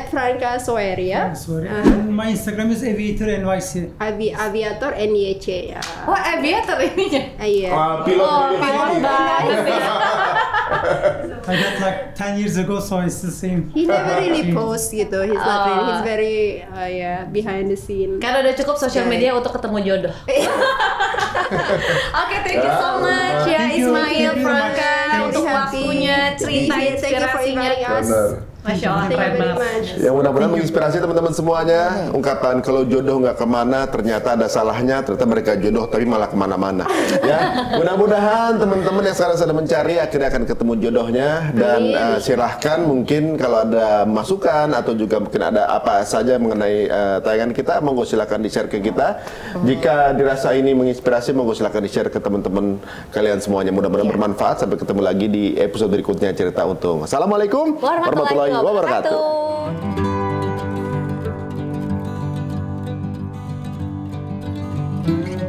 @francasoeria. Sorry. And my Instagram is aviator NYC. Aviator NYC ya. Oh, aviator ininya. Iya. Pilot Oh, pilot pilot ini. banget ya. I got like 10 years ago, so it's the same. He never really post gitu. He's not really. He's Ah. very behind the scene. Karena udah cukup sosial Oke. media untuk ketemu jodoh. Oke, thank you so much ya Thank you, Ismail thank you Franca very much. untuk Happy. waktunya, cerita, Thank you for inspirasinya. inviting us. Benar. Masya Allah, Thank you keren very banget. much. Ya mudah-mudahan menginspirasi teman-teman semuanya. Ungkapan kalau jodoh nggak kemana, ternyata ada salahnya. Ternyata mereka jodoh tapi malah kemana-mana. Ya, mudah-mudahan teman-teman yang sekarang sedang mencari akhirnya akan ketemu jodohnya. Dan silahkan mungkin kalau ada masukan atau juga mungkin ada apa saja mengenai tayangan kita, monggo silahkan di-share ke kita. Jika dirasa ini menginspirasi, monggo silahkan di-share ke teman-teman kalian semuanya. Mudah-mudahan bermanfaat. Sampai ketemu lagi di episode berikutnya Cerita Untung. Assalamualaikum warahmatullahi wabarakatuh. wabarakatuh.